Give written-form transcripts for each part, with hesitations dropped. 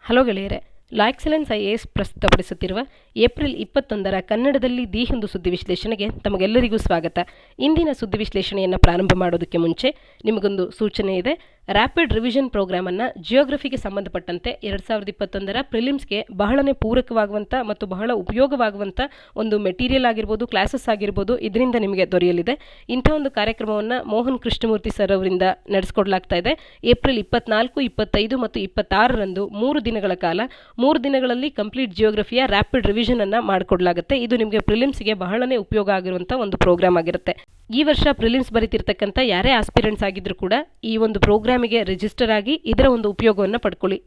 Hello ಗೆಳೆಯರೆ, ಲಾ excellence IAS ಪ್ರಸ್ತುತಪಡಿಸುತ್ತಿರುವ April 21ರ ಕನ್ನಡದಲ್ಲಿ the Hindu ಸುದ್ದಿ ವಿಶ್ಲೇಷಣೆಗೆ ತಮಗೆಲ್ಲರಿಗೂ ಸ್ವಾಗತ. ಇಂದಿನ ಸುದ್ದಿ ವಿಶ್ಲೇಷಣೆಯನ್ನು ಪ್ರಾರಂಭ ಮಾಡೋದಕ್ಕೆ ಮುಂಚೆ ನಿಮಗೊಂದು ಸೂಚನೆ ಇದೆ. ರ್ಯಾಪಿಡ್ ರಿವಿಷನ್ ಪ್ರೋಗ್ರಾಮನ್ನು ಜಿಯೋಗ್ರಫಿಗೆ ಸಂಬಂಧಪಟ್ಟಂತೆ 2021ರ ಪ್ರಿಲಿಮ್ಸ್ಗೆ ಬಹಳನೇ ಪೂರಕವಾಗುವಂಥ ಮತ್ತು ಬಹಳ ಉಪಯೋಗವಾಗುವಂಥ ಒಂದು ಮೆಟೀರಿಯಲ್ ಆಗಿರ್ಬೋದು, ಕ್ಲಾಸಸ್ ಆಗಿರ್ಬೋದು, ಇದರಿಂದ ನಿಮಗೆ ದೊರೆಯಲಿದೆ. ಇಂಥ ಒಂದು ಕಾರ್ಯಕ್ರಮವನ್ನು ಮೋಹನ್ ಕೃಷ್ಣಮೂರ್ತಿ ಸರ್ ಅವರಿಂದ ನಡೆಸಿಕೊಡ್ಲಾಗ್ತಾ ಇದೆ. ಏಪ್ರಿಲ್ 24, 25 ಮತ್ತು 26ರಂದು 3 ದಿನಗಳ ಕಾಲ 3 ದಿನಗಳಲ್ಲಿ ಕಂಪ್ಲೀಟ್ ಜಿಯೋಗ್ರಫಿಯ ರ್ಯಾಪಿಡ್ ರಿವಿಷನ್ ಅನ್ನ ಮಾಡಿಕೊಡ್ಲಾಗುತ್ತೆ. ಇದು ನಿಮಗೆ ಪ್ರಿಲಿಮ್ಸ್ಗೆ ಬಹಳನೇ ಉಪಯೋಗ ಆಗಿರುವಂಥ ಒಂದು ಪ್ರೋಗ್ರಾಮ್ ಆಗಿರುತ್ತೆ. ಈ ವರ್ಷ ಪ್ರಿಲಿಮ್ಸ್ ಬರೀತಿರ್ತಕ್ಕಂಥ ಯಾರೇ ಆಸ್ಪಿರೆಂಟ್ಸ್ ಆಗಿದ್ರು ಕೂಡ ಈ ಒಂದು ಪ್ರೋಗ್ರಾಮಿಗೆ ರಿಜಿಸ್ಟರ್ ಆಗಿ ಇದರ ಒಂದು ಉಪಯೋಗವನ್ನು ಪಡ್ಕೊಳ್ಳಿ.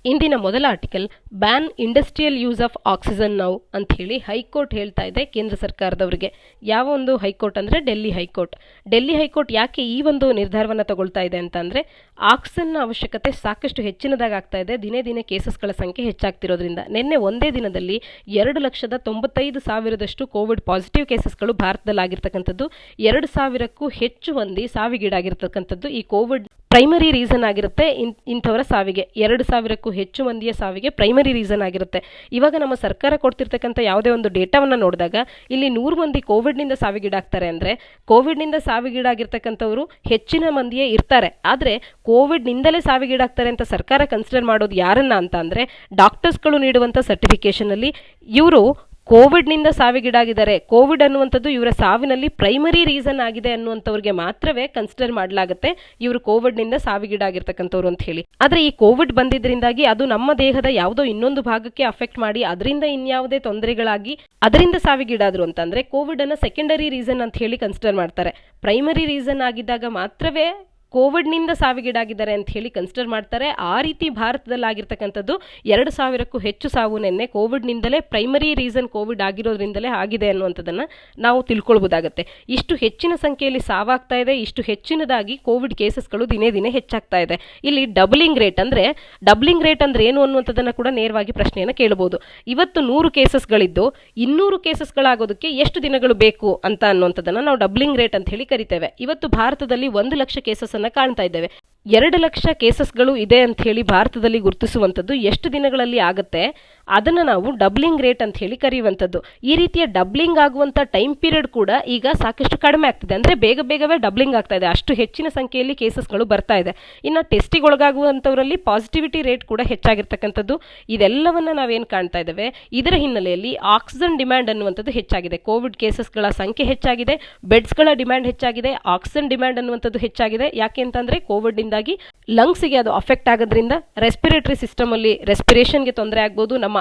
ಇಂದಿನ ಮೊದಲ article, ban industrial use of oxygen now ಅಂತ ಹೇಳಿ ಹೈಕೋರ್ಟ್ ಹೇಳ್ತಾ ಇದೆ ಕೇಂದ್ರ ಸರ್ಕಾರದವರಿಗೆ. ಯಾವ ಒಂದು ಹೈಕೋರ್ಟ್ ಅಂದರೆ ಡೆಲ್ಲಿ ಹೈಕೋರ್ಟ್. ಡೆಲ್ಲಿ ಹೈಕೋರ್ಟ್ ಯಾಕೆ ಈ ಒಂದು ನಿರ್ಧಾರವನ್ನು ತಗೊಳ್ತಾ ಇದೆ ಅಂತಂದರೆ, ಆಕ್ಸಿಜನ್ನ ಅವಶ್ಯಕತೆ ಸಾಕಷ್ಟು ಹೆಚ್ಚಿನದಾಗ್ತಾ ಇದೆ. ದಿನೇ ದಿನೇ ಕೇಸಸ್ಗಳ ಸಂಖ್ಯೆ ಹೆಚ್ಚಾಗ್ತಿರೋದ್ರಿಂದ ನಿನ್ನೆ ಒಂದೇ ದಿನದಲ್ಲಿ 2,95,000 ಕೋವಿಡ್ ಪಾಸಿಟಿವ್ ಕೇಸಸ್ಗಳು ಭಾರತದಲ್ಲಿ ಆಗಿರ್ತಕ್ಕಂಥದ್ದು. 2,000ಕ್ಕೂ ಹೆಚ್ಚು ಮಂದಿ ಸಾವಿಗೀಡಾಗಿರ್ತಕ್ಕಂಥದ್ದು ಈ ಕೋವಿಡ್ ಪ್ರೈಮರಿ ರೀಸನ್ ಆಗಿರುತ್ತೆ. ಇಂಥವರ ಸಾವಿಗೆ 2,000ಕ್ಕೂ ಹೆಚ್ಚು ಮಂದಿಯ ಸಾವಿಗೆ ಪ್ರೈಮರಿ ರೀಸನ್ ಆಗಿರುತ್ತೆ. ಇವಾಗ ನಮ್ಮ ಸರ್ಕಾರ ಕೊಡ್ತಿರ್ತಕ್ಕಂಥ ಯಾವುದೇ ಒಂದು ಡೇಟಾವನ್ನು ನೋಡಿದಾಗ ಇಲ್ಲಿ 100 ಮಂದಿ ಕೋವಿಡ್ನಿಂದ ಸಾವಿಗೀಡಾಗ್ತಾರೆ ಅಂದರೆ ಕೋವಿಡ್ನಿಂದ ಸಾವಿಗೀಡಾಗಿರ್ತಕ್ಕಂಥವರು ಹೆಚ್ಚಿನ ಮಂದಿಯೇ ಇರ್ತಾರೆ. ಆದರೆ ಕೋವಿಡ್ನಿಂದಲೇ ಸಾವಿಗೀಡಾಗ್ತಾರೆ ಅಂತ ಸರ್ಕಾರ ಕನ್ಸಿಡರ್ ಮಾಡೋದು ಯಾರನ್ನ ಅಂತ ಅಂದರೆ, ಡಾಕ್ಟರ್ಸ್ಗಳು ನೀಡುವಂಥ ಸರ್ಟಿಫಿಕೇಷನಲ್ಲಿ ಇವರು ಕೋವಿಡ್ನಿಂದ ಸಾವಿಗೀಡಾಗಿದ್ದಾರೆ, ಕೋವಿಡ್ ಅನ್ನುವಂಥದ್ದು ಇವರ ಸಾವಿನಲ್ಲಿ ಪ್ರೈಮರಿ ರೀಸನ್ ಆಗಿದೆ ಅನ್ನುವಂಥವ್ರಿಗೆ ಮಾತ್ರವೇ ಕನ್ಸಿಡರ್ ಮಾಡಲಾಗುತ್ತೆ ಇವರು ಕೋವಿಡ್ನಿಂದ ಸಾವಿಗೀಡಾಗಿರ್ತಕ್ಕಂಥವ್ರು ಅಂತ ಹೇಳಿ. ಆದರೆ ಈ ಕೋವಿಡ್ ಬಂದಿದ್ದರಿಂದಾಗಿ ಅದು ನಮ್ಮ ದೇಹದ ಯಾವುದೋ ಇನ್ನೊಂದು ಭಾಗಕ್ಕೆ ಅಫೆಕ್ಟ್ ಮಾಡಿ ಅದರಿಂದ ಇನ್ಯಾವುದೇ ತೊಂದರೆಗಳಾಗಿ ಅದರಿಂದ ಸಾವಿಗೀಡಾದ್ರು ಅಂತಂದರೆ ಕೋವಿಡ್ ಅನ್ನು ಸೆಕೆಂಡರಿ ರೀಸನ್ ಅಂತ ಹೇಳಿ ಕನ್ಸಿಡರ್ ಮಾಡ್ತಾರೆ. ಪ್ರೈಮರಿ ರೀಸನ್ ಆಗಿದ್ದಾಗ ಮಾತ್ರವೇ ಕೋವಿಡ್ನಿಂದ ಸಾವಿಗೀಡಾಗಿದ್ದಾರೆ ಅಂತ ಹೇಳಿ ಕನ್ಸಿಡರ್ ಮಾಡ್ತಾರೆ. ಆ ರೀತಿ ಭಾರತದಲ್ಲಿ ಆಗಿರ್ತಕ್ಕಂಥದ್ದು 2,000ಕ್ಕೂ ಹೆಚ್ಚು ಸಾವು ನಿನ್ನೆ ಕೋವಿಡ್ನಿಂದಲೇ, ಪ್ರೈಮರಿ ರೀಸನ್ ಕೋವಿಡ್ ಆಗಿರೋದ್ರಿಂದಲೇ ಆಗಿದೆ ಅನ್ನುವಂಥದ್ದನ್ನು ನಾವು ತಿಳ್ಕೊಳ್ಬೋದಾಗತ್ತೆ. ಇಷ್ಟು ಹೆಚ್ಚಿನ ಸಂಖ್ಯೆಯಲ್ಲಿ ಸಾವಾಗ್ತಾ ಇದೆ, ಇಷ್ಟು ಹೆಚ್ಚಿನದಾಗಿ ಕೋವಿಡ್ ಕೇಸಸ್ಗಳು ದಿನೇ ದಿನೇ ಹೆಚ್ಚಾಗ್ತಾ ಇದೆ. ಇಲ್ಲಿ ಡಬ್ಲಿಂಗ್ ರೇಟ್ ಅಂದರೆ ಏನು ಅನ್ನುವಂಥದ್ದನ್ನು ಕೂಡ ನೇರವಾಗಿ ಪ್ರಶ್ನೆಯನ್ನು ಕೇಳಬಹುದು. ಇವತ್ತು 100 ಕೇಸಸ್ಗಳಿದ್ದು 200 ಕೇಸಸ್ಗಳಾಗೋದಕ್ಕೆ ಎಷ್ಟು ದಿನಗಳು ಬೇಕು ಅಂತ ಅನ್ನುವಂಥದ್ದನ್ನು ನಾವು ಡಬ್ಲಿಂಗ್ ರೇಟ್ ಅಂತ ಹೇಳಿ ಕರಿತೇವೆ. ಇವತ್ತು ಭಾರತದಲ್ಲಿ 1 ಲಕ್ಷ ಕೇಸಸ್ ಕಾಣ್ತಾ ಇದ್ದೇವೆ. 2 ಲಕ್ಷ ಕೇಸಸ್ಗಳು ಇದೆ ಅಂತ ಹೇಳಿ ಭಾರತದಲ್ಲಿ ಗುರುತಿಸುವಂಥದ್ದು ಎಷ್ಟು ದಿನಗಳಲ್ಲಿ ಆಗುತ್ತೆ ಅದನ್ನು ನಾವು ಡಬ್ಲಿಂಗ್ ರೇಟ್ ಅಂತ ಹೇಳಿ ಕರೆಯುವಂಥದ್ದು. ಈ ರೀತಿಯ ಡಬ್ಲಿಂಗ್ ಆಗುವಂಥ ಟೈಮ್ ಪೀರಿಯಡ್ ಕೂಡ ಈಗ ಸಾಕಷ್ಟು ಕಡಿಮೆ ಆಗ್ತಿದೆ. ಅಂದರೆ ಬೇಗವೇ ಡಬ್ಲಿಂಗ್ ಆಗ್ತಾ ಇದೆ, ಅಷ್ಟು ಹೆಚ್ಚಿನ ಸಂಖ್ಯೆಯಲ್ಲಿ ಕೇಸಸ್ಗಳು ಬರ್ತಾ ಇದೆ. ಇನ್ನು ಟೆಸ್ಟಿಗೆ ಒಳಗಾಗುವಂಥವರಲ್ಲಿ ಪಾಸಿಟಿವಿಟಿ ರೇಟ್ ಕೂಡ ಹೆಚ್ಚಾಗಿರ್ತಕ್ಕಂಥದ್ದು. ಇದೆಲ್ಲವನ್ನ ನಾವೇನು ಕಾಣ್ತಾ ಇದ್ದೇವೆ, ಇದರ ಹಿನ್ನೆಲೆಯಲ್ಲಿ ಆಕ್ಸಿಜನ್ ಡಿಮ್ಯಾಂಡ್ ಅನ್ನುವಂಥದ್ದು ಹೆಚ್ಚಾಗಿದೆ. ಕೋವಿಡ್ ಕೇಸಸ್ಗಳ ಸಂಖ್ಯೆ ಹೆಚ್ಚಾಗಿದೆ, ಬೆಡ್ಸ್ಗಳ ಡಿಮ್ಯಾಂಡ್ ಹೆಚ್ಚಾಗಿದೆ, ಆಕ್ಸಿಜನ್ ಡಿಮ್ಯಾಂಡ್ ಅನ್ನುವಂಥದ್ದು ಹೆಚ್ಚಾಗಿದೆ. ಯಾಕೆ ಅಂತಂದರೆ ಕೋವಿಡ್ನಿಂದಾಗಿ ಲಂಗ್ಸ್ಗೆ ಅದು ಅಫೆಕ್ಟ್ ಆಗೋದ್ರಿಂದ ರೆಸ್ಪಿರೇಟರಿ ಸಿಸ್ಟಮ್ ಅಲ್ಲಿ ರೆಸ್ಪಿರೇಷನ್ಗೆ ತೊಂದರೆ ಆಗ್ಬೋದು. ನಮ್ಮ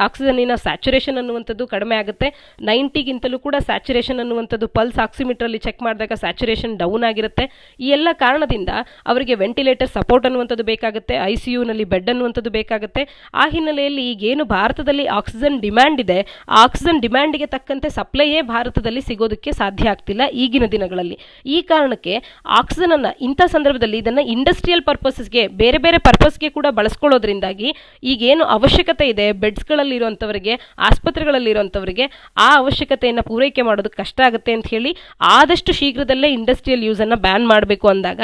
ಆಕ್ಸಿಜನ್ನಿನ ಸ್ಯಾಚುರೇಷನ್ ಅನ್ನುವಂಥದ್ದು ಕಡಿಮೆ ಆಗುತ್ತೆ. 90ಗಿಂತಲೂ ಕೂಡ ಸ್ಯಾಚುರೇಷನ್ ಅನ್ನುವಂಥದ್ದು ಪಲ್ಸ್ ಆಕ್ಸಿಮೀಟರ್ ಅಲ್ಲಿ ಚೆಕ್ ಮಾಡಿದಾಗ ಸ್ಯಾಚುರೇಷನ್ ಡೌನ್ ಆಗಿರುತ್ತೆ. ಈ ಎಲ್ಲ ಕಾರಣದಿಂದ ಅವರಿಗೆ ವೆಂಟಿಲೇಟರ್ ಸಪೋರ್ಟ್ ಅನ್ನುವಂಥದ್ದು ಬೇಕಾಗುತ್ತೆ, ICUನಲ್ಲಿ ಬೆಡ್ ಅನ್ನುವಂಥದ್ದು ಬೇಕಾಗುತ್ತೆ. ಆ ಹಿನ್ನೆಲೆಯಲ್ಲಿ ಈಗೇನು ಭಾರತದಲ್ಲಿ ಆಕ್ಸಿಜನ್ ಡಿಮ್ಯಾಂಡ್ ಇದೆ, ಆ ಆಕ್ಸಿಜನ್ ಡಿಮ್ಯಾಂಡ್ಗೆ ತಕ್ಕಂತೆ ಸಪ್ಲೈಯೇ ಭಾರತದಲ್ಲಿ ಸಿಗೋದಕ್ಕೆ ಸಾಧ್ಯ ಆಗ್ತಿಲ್ಲ ಈಗಿನ ದಿನಗಳಲ್ಲಿ. ಈ ಕಾರಣಕ್ಕೆ ಆಕ್ಸಿಜನ್ ಅನ್ನ ಇಂಥ ಸಂದರ್ಭದಲ್ಲಿ ಇದನ್ನ ಇಂಡಸ್ಟ್ರಿಯಲ್ ಪರ್ಪಸ್ಗೆ, ಬೇರೆ ಬೇರೆ ಪರ್ಪಸ್ಗೆ ಕೂಡ ಬಳಸ್ಕೊಳ್ಳೋದ್ರಿಂದಾಗಿ ಈಗೇನು ಅವಶ್ಯಕತೆ ಇದೆ ಬೆಡ್ಸ್ಗಳಲ್ಲಿ ಇರುವಂಥವರಿಗೆ, ಆಸ್ಪತ್ರೆಗಳಲ್ಲಿ ಇರುವಂಥವರಿಗೆ ಆ ಅವಶ್ಯಕತೆಯನ್ನು ಪೂರೈಕೆ ಮಾಡೋದಕ್ಕೆ ಕಷ್ಟ ಆಗುತ್ತೆ ಅಂತ ಹೇಳಿ ಆದಷ್ಟು ಶೀಘ್ರದಲ್ಲೇ ಇಂಡಸ್ಟ್ರಿಯಲ್ ಯೂಸ್ ಅನ್ನ ಬ್ಯಾನ್ ಮಾಡಬೇಕು ಅಂದಾಗ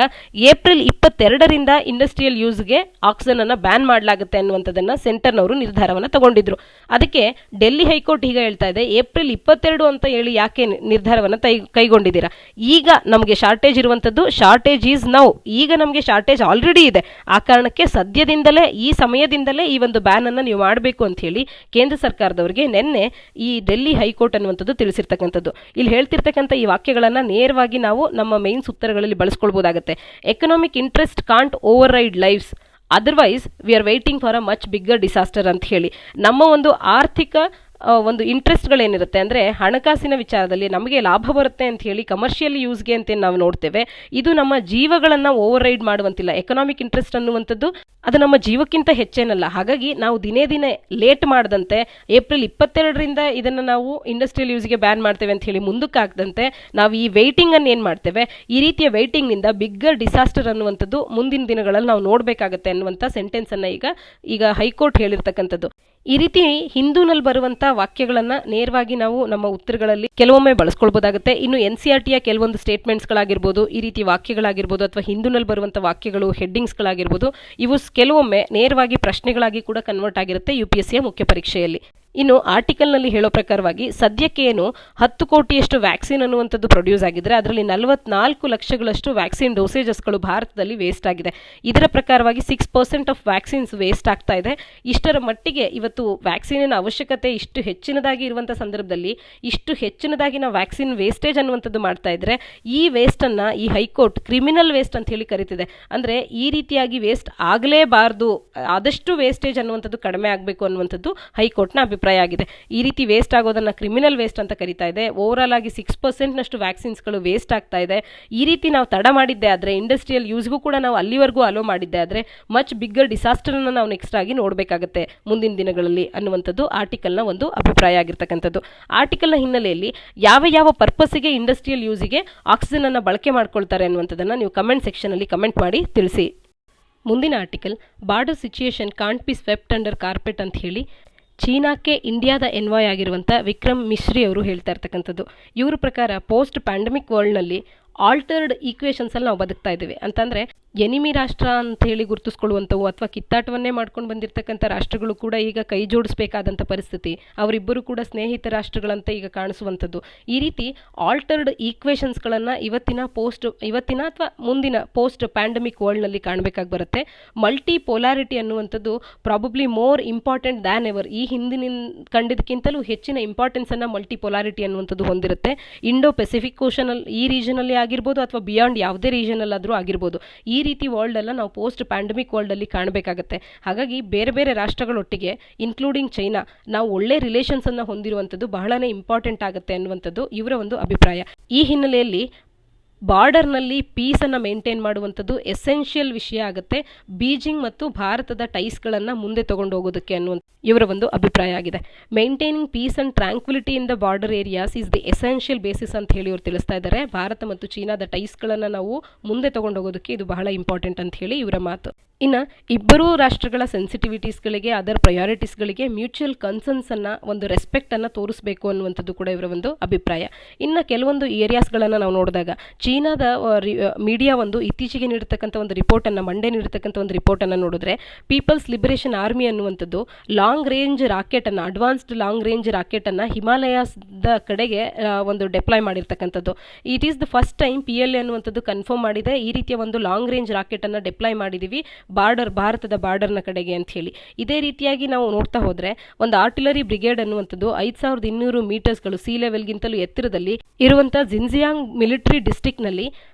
ಏಪ್ರಿಲ್ 22ರಿಂದ ಇಂಡಸ್ಟ್ರಿಯಲ್ ಯೂಸ್ಗೆ ಆಕ್ಸಿಜನ್ ಅನ್ನ ಬ್ಯಾನ್ ಮಾಡಲಾಗುತ್ತೆ ಅನ್ನುವಂಥದ್ದನ್ನ ಸೆಂಟರ್ನವರು ನಿರ್ಧಾರವನ್ನು ತಗೊಂಡಿದ್ರು. ಅದಕ್ಕೆ ಡೆಲ್ಲಿ ಹೈಕೋರ್ಟ್ ಈಗ ಹೇಳ್ತಾ ಇದೆ, ಏಪ್ರಿಲ್ 22 ಅಂತ ಹೇಳಿ ಯಾಕೆ ನಿರ್ಧಾರವನ್ನು ಕೈಗೊಂಡಿದ್ದೀರಾ? ಈಗ ನಮಗೆ ಶಾರ್ಟೇಜ್ ಇರುವಂಥದ್ದು, ಶಾರ್ಟೇಜ್ ಈಸ್ ನೌ, ಈಗ ನಮಗೆ ಶಾರ್ಟೇಜ್ ಆಲ್ರೆಡಿ ಇದೆ. ಆ ಕಾರಣಕ್ಕೆ ಸದ್ಯದಿಂದಲೇ, ಈ ಸಮಯದಿಂದಲೇ ಈ ಒಂದು ಬ್ಯಾನ್ ಅನ್ನು ನೀವು ಮಾಡಬೇಕು ಅಂತ ಹೇಳಿ ಕೇಂದ್ರ ಸರ್ಕಾರದವರಿಗೆ ನಿನ್ನೆ ಈ ಡೆಲ್ಲಿ ಹೈಕೋರ್ಟ್ ಅನ್ನುವಂಥದ್ದು ತಿಳಿಸಿರ್ತಕ್ಕಂಥದ್ದು. ಇಲ್ಲಿ ಹೇಳ್ತಿರ್ತಕ್ಕಂಥ ಈ ವಾಕ್ಯಗಳನ್ನ ನೇರವಾಗಿ ನಾವು ನಮ್ಮ ಮೇನ್ಸ್ ಉತ್ತರಗಳಲ್ಲಿ ಬಳಸ್ಕೊಳ್ಬಹುದಾಗುತ್ತೆ. Economic interest can't override lives, otherwise we are waiting for a much bigger disaster ಅಂತ ಹೇಳಿ. ನಮ್ಮ ಒಂದು ಆರ್ಥಿಕ ಒಂದು ಇಂಟ್ರೆಸ್ಟ್ಗಳೇನಿರುತ್ತೆ ಅಂದರೆ ಹಣಕಾಸಿನ ವಿಚಾರದಲ್ಲಿ ನಮಗೆ ಲಾಭ ಬರುತ್ತೆ ಅಂತ ಹೇಳಿ ಕಮರ್ಷಿಯಲ್ ಯೂಸ್ಗೆ ಅಂತ ನಾವು ನೋಡ್ತೇವೆ. ಇದು ನಮ್ಮ ಜೀವಗಳನ್ನು ಓವರ್ ರೈಡ್ ಮಾಡುವಂತಿಲ್ಲ. ಎಕನಾಮಿಕ್ ಇಂಟ್ರೆಸ್ಟ್ ಅನ್ನುವಂಥದ್ದು ಅದು ನಮ್ಮ ಜೀವಕ್ಕಿಂತ ಹೆಚ್ಚೇನಲ್ಲ. ಹಾಗಾಗಿ ನಾವು ದಿನೇ ದಿನೇ ಲೇಟ್ ಮಾಡದಂತೆ ಏಪ್ರಿಲ್ 22ರಿಂದ ಇದನ್ನು ನಾವು ಇಂಡಸ್ಟ್ರಿಯಲ್ ಯೂಸ್ಗೆ ಬ್ಯಾನ್ ಮಾಡ್ತೇವೆ ಅಂತ ಹೇಳಿ ಮುಂದಕ್ಕಾಗದಂತೆ ನಾವು ಈ ವೆಯ್ಟಿಂಗ್ ಅನ್ನು ಏನು ಮಾಡ್ತೇವೆ, ಈ ರೀತಿಯ ವೆಯ್ಟಿಂಗ್ನಿಂದ ಬಿಗ್ಗರ್ ಡಿಸಾಸ್ಟರ್ ಅನ್ನುವಂಥದ್ದು ಮುಂದಿನ ದಿನಗಳಲ್ಲಿ ನಾವು ನೋಡಬೇಕಾಗತ್ತೆ ಅನ್ನುವಂಥ ಸೆಂಟೆನ್ಸನ್ನು ಈಗ ಹೈಕೋರ್ಟ್ ಹೇಳಿರ್ತಕ್ಕಂಥದ್ದು. ಈ ರೀತಿ ಹಿಂದೂನಲ್ಲಿ ಬರುವಂಥ ವಾಕ್ಯಗಳನ್ನು ನೇರವಾಗಿ ನಾವು ನಮ್ಮ ಉತ್ತರಗಳಲ್ಲಿ ಕೆಲವೊಮ್ಮೆ ಬಳಸ್ಕೊಳ್ಬೋದಾಗುತ್ತೆ. ಇನ್ನು NCERTಯ ಕೆಲವೊಂದು ಸ್ಟೇಟ್ಮೆಂಟ್ಸ್ಗಳಾಗಿರ್ಬೋದು, ಈ ರೀತಿ ವಾಕ್ಯಗಳಾಗಿರ್ಬೋದು, ಅಥವಾ ಹಿಂದೂನಲ್ಲಿ ಬರುವಂಥ ವಾಕ್ಯಗಳು, ಹೆಡ್ಡಿಂಗ್ಸ್ಗಳಾಗಿರ್ಬೋದು, ಇವು ಕೆಲವೊಮ್ಮೆ ನೇರವಾಗಿ ಪ್ರಶ್ನೆಗಳಾಗಿ ಕೂಡ ಕನ್ವರ್ಟ್ ಆಗಿರುತ್ತೆ UPSCಯ ಮುಖ್ಯ ಪರೀಕ್ಷೆಯಲ್ಲಿ. ಇನ್ನು ಆರ್ಟಿಕಲ್ನಲ್ಲಿ ಹೇಳೋ ಪ್ರಕಾರವಾಗಿ ಸದ್ಯಕ್ಕೆ ಏನು 10 ಕೋಟಿಯಷ್ಟು ವ್ಯಾಕ್ಸಿನ್ ಅನ್ನುವಂಥದ್ದು ಪ್ರೊಡ್ಯೂಸ್ ಆಗಿದ್ರೆ ಅದರಲ್ಲಿ 44 ಲಕ್ಷಗಳಷ್ಟು ವ್ಯಾಕ್ಸಿನ್ ಡೋಸೇಜಸ್ಗಳು ಭಾರತದಲ್ಲಿ ವೇಸ್ಟ್ ಆಗಿದೆ. ಇದರ ಪ್ರಕಾರವಾಗಿ 6% ಆಫ್ ವ್ಯಾಕ್ಸಿನ್ಸ್ ವೇಸ್ಟ್ ಆಗ್ತಾ ಇದೆ. ಇಷ್ಟರ ಮಟ್ಟಿಗೆ ಇವತ್ತು ವ್ಯಾಕ್ಸಿನಿನ ಅವಶ್ಯಕತೆ ಇಷ್ಟು ಹೆಚ್ಚಿನದಾಗಿ ಇರುವಂಥ ಸಂದರ್ಭದಲ್ಲಿ ಇಷ್ಟು ಹೆಚ್ಚಿನದಾಗಿ ನಾವು ವ್ಯಾಕ್ಸಿನ್ ವೇಸ್ಟೇಜ್ ಅನ್ನುವಂಥದ್ದು ಮಾಡ್ತಾ ಇದ್ರೆ ಈ ವೇಸ್ಟನ್ನು ಈ ಹೈಕೋರ್ಟ್ ಕ್ರಿಮಿನಲ್ ವೇಸ್ಟ್ ಅಂತ ಹೇಳಿ ಕರೀತಿದೆ. ಅಂದರೆ ಈ ರೀತಿಯಾಗಿ ವೇಸ್ಟ್ ಆಗಲೇಬಾರ್ದು, ಆದಷ್ಟು ವೇಸ್ಟೇಜ್ ಅನ್ನುವಂಥದ್ದು ಕಡಿಮೆ ಆಗಬೇಕು ಅನ್ನುವಂಥದ್ದು ಹೈಕೋರ್ಟ್ನ ಅಭಿಪ್ರಾಯ ಆಗಿದೆ. ಈ ರೀತಿ ವೇಸ್ಟ್ ಆಗೋದನ್ನ ಕ್ರಿಮಿನಲ್ ವೇಸ್ಟ್ ಅಂತ ಕರೀತಾ ಇದೆ. ಓವರಾಲ್ ಆಗಿ 6% ವ್ಯಾಕ್ಸಿನ್ಸ್ಗಳು ವೇಸ್ಟ್ ಆಗ್ತಾ ಇದೆ. ಈ ರೀತಿ ನಾವು ತಡ ಮಾಡಿದ್ದೆ ಆದರೆ ಇಂಡಸ್ಟ್ರಿಯಲ್ ಯೂಸ್ಗೂ ಕೂಡ ನಾವು ಅಲ್ಲಿವರೆಗೂ ಅಲೋ ಮಾಡಿದ್ದೆ ಆದರೆ ಮಚ್ ಬಿಗ್ಗರ್ ಡಿಸಾಸ್ಟರ್ ಅನ್ನು ನಾವು ನೆಕ್ಸ್ಟ್ ಆಗಿ ನೋಡಬೇಕಾಗುತ್ತೆ ಮುಂದಿನ ದಿನಗಳಲ್ಲಿ ಅನ್ನುವಂಥದ್ದು ಆರ್ಟಿಕಲ್ನ ಒಂದು ಅಭಿಪ್ರಾಯ ಆಗಿರ್ತಕ್ಕಂಥದ್ದು. ಆರ್ಟಿಕಲ್ನ ಹಿನ್ನೆಲೆಯಲ್ಲಿ ಯಾವ ಯಾವ ಪರ್ಪಸ್ಸಿಗೆ ಇಂಡಸ್ಟ್ರಿಯಲ್ ಯೂಸಿಗೆ ಆಕ್ಸಿಜನ್ ಅನ್ನು ಬಳಕೆ ಮಾಡ್ಕೊಳ್ತಾರೆ ಅನ್ನುವಂಥದ್ದನ್ನು ನೀವು ಕಮೆಂಟ್ ಸೆಕ್ಷನಲ್ಲಿ ಕಮೆಂಟ್ ಮಾಡಿ ತಿಳಿಸಿ. ಮುಂದಿನ article border situation can't be swept under carpet ಅಂತ ಹೇಳಿ ಚೀನಾಕ್ಕೆ ಇಂಡಿಯಾದ ಎನ್ವಾಯ್ ಆಗಿರುವಂಥ ವಿಕ್ರಮ್ ಮಿಶ್ರಿ ಅವರು ಹೇಳ್ತಾ ಇರ್ತಕ್ಕಂಥದ್ದು. ಇವ್ರ ಪ್ರಕಾರ ಪೋಸ್ಟ್ ಪ್ಯಾಂಡಮಿಕ್ ವರ್ಲ್ಡ್ನಲ್ಲಿ ಆಲ್ಟರ್ಡ್ ಈಕ್ವೇಷನ್ಸಲ್ಲಿ ನಾವು ಬದುಕ್ತಾ ಇದ್ದೀವಿ. ಅಂತಂದರೆ ಎನಿಮಿ ರಾಷ್ಟ್ರ ಅಂತ ಹೇಳಿ ಗುರುತಿಸ್ಕೊಳ್ಳುವಂಥವು ಅಥವಾ ಕಿತ್ತಾಟವನ್ನೇ ಮಾಡ್ಕೊಂಡು ಬಂದಿರತಕ್ಕಂಥ ರಾಷ್ಟ್ರಗಳು ಕೂಡ ಈಗ ಕೈ ಜೋಡಿಸಬೇಕಾದಂಥ ಪರಿಸ್ಥಿತಿ, ಅವರಿಬ್ಬರು ಕೂಡ ಸ್ನೇಹಿತ ರಾಷ್ಟ್ರಗಳಂತೆ ಈಗ ಕಾಣಿಸುವಂಥದ್ದು. ಈ ರೀತಿ ಆಲ್ಟರ್ಡ್ ಈಕ್ವೇಷನ್ಸ್ಗಳನ್ನು ಇವತ್ತಿನ ಅಥವಾ ಮುಂದಿನ ಪೋಸ್ಟ್ ಪ್ಯಾಂಡಮಿಕ್ ವರ್ಲ್ಡ್ನಲ್ಲಿ ಕಾಣಬೇಕಾಗಿ ಬರುತ್ತೆ. ಮಲ್ಟಿ ಪೋಲಾರಿಟಿ ಅನ್ನುವಂಥದ್ದು probably more important than ever. ಈ ಹಿಂದಿನ ಕಂಡಿದ್ದಕ್ಕಿಂತಲೂ ಹೆಚ್ಚಿನ ಇಂಪಾರ್ಟೆನ್ಸನ್ನು ಮಲ್ಟಿ ಪೋಲಾರಿಟಿ ಅನ್ನುವಂಥದ್ದು ಹೊಂದಿರುತ್ತೆ. ಇಂಡೋ ಪೆಸಿಫಿಕ್ ಓಷನಲ್ಲಿ ಈ ರೀಜನಲ್ಲಿ ಆಗಿರ್ಬೋದು ಅಥವಾ ಬಿಯಾಂಡ್ ಯಾವುದೇ ರೀಜನಲ್ಲಾದರೂ ಆಗಿರ್ಬೋದು. ಈ ರೀತಿ ವರ್ಲ್ಡ್ ಎಲ್ಲ ನಾವು ಪೋಸ್ಟ್ ಪ್ಯಾಂಡಮಿಕ್ ವರ್ಲ್ಡ್ ಅಲ್ಲಿ ಕಾಣಬೇಕಾಗುತ್ತೆ. ಹಾಗಾಗಿ ಬೇರೆ ಬೇರೆ ರಾಷ್ಟ್ರಗಳೊಟ್ಟಿಗೆ ಇನ್ಕ್ಲೂಡಿಂಗ್ ಚೈನಾ ನಾವು ಒಳ್ಳೆ ರಿಲೇಷನ್ಸ್ ಅನ್ನು ಹೊಂದಿರುವಂಥದ್ದು ಬಹಳನೇ ಇಂಪಾರ್ಟೆಂಟ್ ಆಗುತ್ತೆ ಅನ್ನುವಂಥದ್ದು ಇವರ ಒಂದು ಅಭಿಪ್ರಾಯ. ಈ ಹಿನ್ನೆಲೆಯಲ್ಲಿ ಬಾರ್ಡರ್ನಲ್ಲಿ ಪೀಸನ್ನು ಮೇಂಟೈನ್ ಮಾಡುವಂಥದ್ದು ಎಸೆನ್ಷಿಯಲ್ ವಿಷಯ ಆಗುತ್ತೆ ಬೀಜಿಂಗ್ ಮತ್ತು ಭಾರತದ ಟೈಸ್ಗಳನ್ನು ಮುಂದೆ ತಗೊಂಡು ಹೋಗೋದಕ್ಕೆ ಅನ್ನುವಂಥ ಇವರ ಒಂದು ಅಭಿಪ್ರಾಯ ಆಗಿದೆ. Maintaining piece and tranquility in the border areas is the essential basis ಅಂತ ಹೇಳಿ ಇವರು ತಿಳಿಸ್ತಾ ಇದ್ದಾರೆ. ಭಾರತ ಮತ್ತು ಚೀನಾದ ಟೈಸ್ಗಳನ್ನು ನಾವು ಮುಂದೆ ತಗೊಂಡು ಹೋಗೋದಕ್ಕೆ ಇದು ಬಹಳ ಇಂಪಾರ್ಟೆಂಟ್ ಅಂತ ಹೇಳಿ ಇವರ ಮಾತು. ಇನ್ನು ಇಬ್ಬರೂ ರಾಷ್ಟ್ರಗಳ ಸೆನ್ಸಿಟಿವಿಟೀಸ್ಗಳಿಗೆ ಅದರ್ ಪ್ರಯಾರಿಟೀಸ್ಗಳಿಗೆ ಮ್ಯೂಚುವಲ್ ಕನ್ಸರ್ನ್ಸನ್ನು ಒಂದು ರೆಸ್ಪೆಕ್ಟನ್ನು ತೋರಿಸಬೇಕು ಅನ್ನುವಂಥದ್ದು ಕೂಡ ಇವರ ಒಂದು ಅಭಿಪ್ರಾಯ. ಇನ್ನು ಕೆಲವೊಂದು ಏರಿಯಾಸ್ಗಳನ್ನು ನಾವು ನೋಡಿದಾಗ ಚೀನಾದ ಮೀಡಿಯಾ ಒಂದು ಇತ್ತೀಚೆಗೆ ನೀಡಿರ್ತಕ್ಕಂಥ ಒಂದು ರಿಪೋರ್ಟನ್ನು ಮಂಡೇ ನೀಡಿರ್ತಕ್ಕಂಥ ಒಂದು ರಿಪೋರ್ಟನ್ನು ನೋಡಿದ್ರೆ ಪೀಪಲ್ಸ್ ಲಿಬರೇಷನ್ ಆರ್ಮಿ ಅನ್ನುವಂಥದ್ದು ಲಾಂಗ್ ರೇಂಜ್ ರಾಕೆಟನ್ನು ಅಡ್ವಾನ್ಸ್ಡ್ ಲಾಂಗ್ ರೇಂಜ್ ರಾಕೆಟನ್ನು ಹಿಮಾಲಯದ ಕಡೆಗೆ ಒಂದು ಡೆಪ್ಲಾಯ್ ಮಾಡಿರ್ತಕ್ಕಂಥದ್ದು. It is the first time PLA ಅನ್ನುವಂಥದ್ದು ಕನ್ಫರ್ಮ್ ಮಾಡಿದೆ ಈ ರೀತಿಯ ಒಂದು ಲಾಂಗ್ ರೇಂಜ್ ರಾಕೆಟನ್ನು ಡೆಪ್ಲಾಯ್ ಮಾಡಿದ್ದೀವಿ ಭಾರತದ ಬಾರ್ಡರ್ನ ಕಡೆಗೆ ಅಂತ ಹೇಳಿ. ಇದೇ ರೀತಿಯಾಗಿ ನಾವು ನೋಡ್ತಾ ಹೋದರೆ ಒಂದು ಆರ್ಟಿಲರಿ ಬ್ರಿಗೇಡ್ ಅನ್ನುವಂಥದ್ದು 5200 ಮೀಟರ್ಸ್ಗಳು ಸಿ ಲೆವೆಲ್ಗಿಂತಲೂ ಎತ್ತರದಲ್ಲಿ ಇರುವಂಥ ಜಿನ್ಜಿಯಾಂಗ್ ಮಿಲಿಟರಿ ಡಿಸ್ಟ್ರಿಕ್ಟ್ನಲ್ಲಿ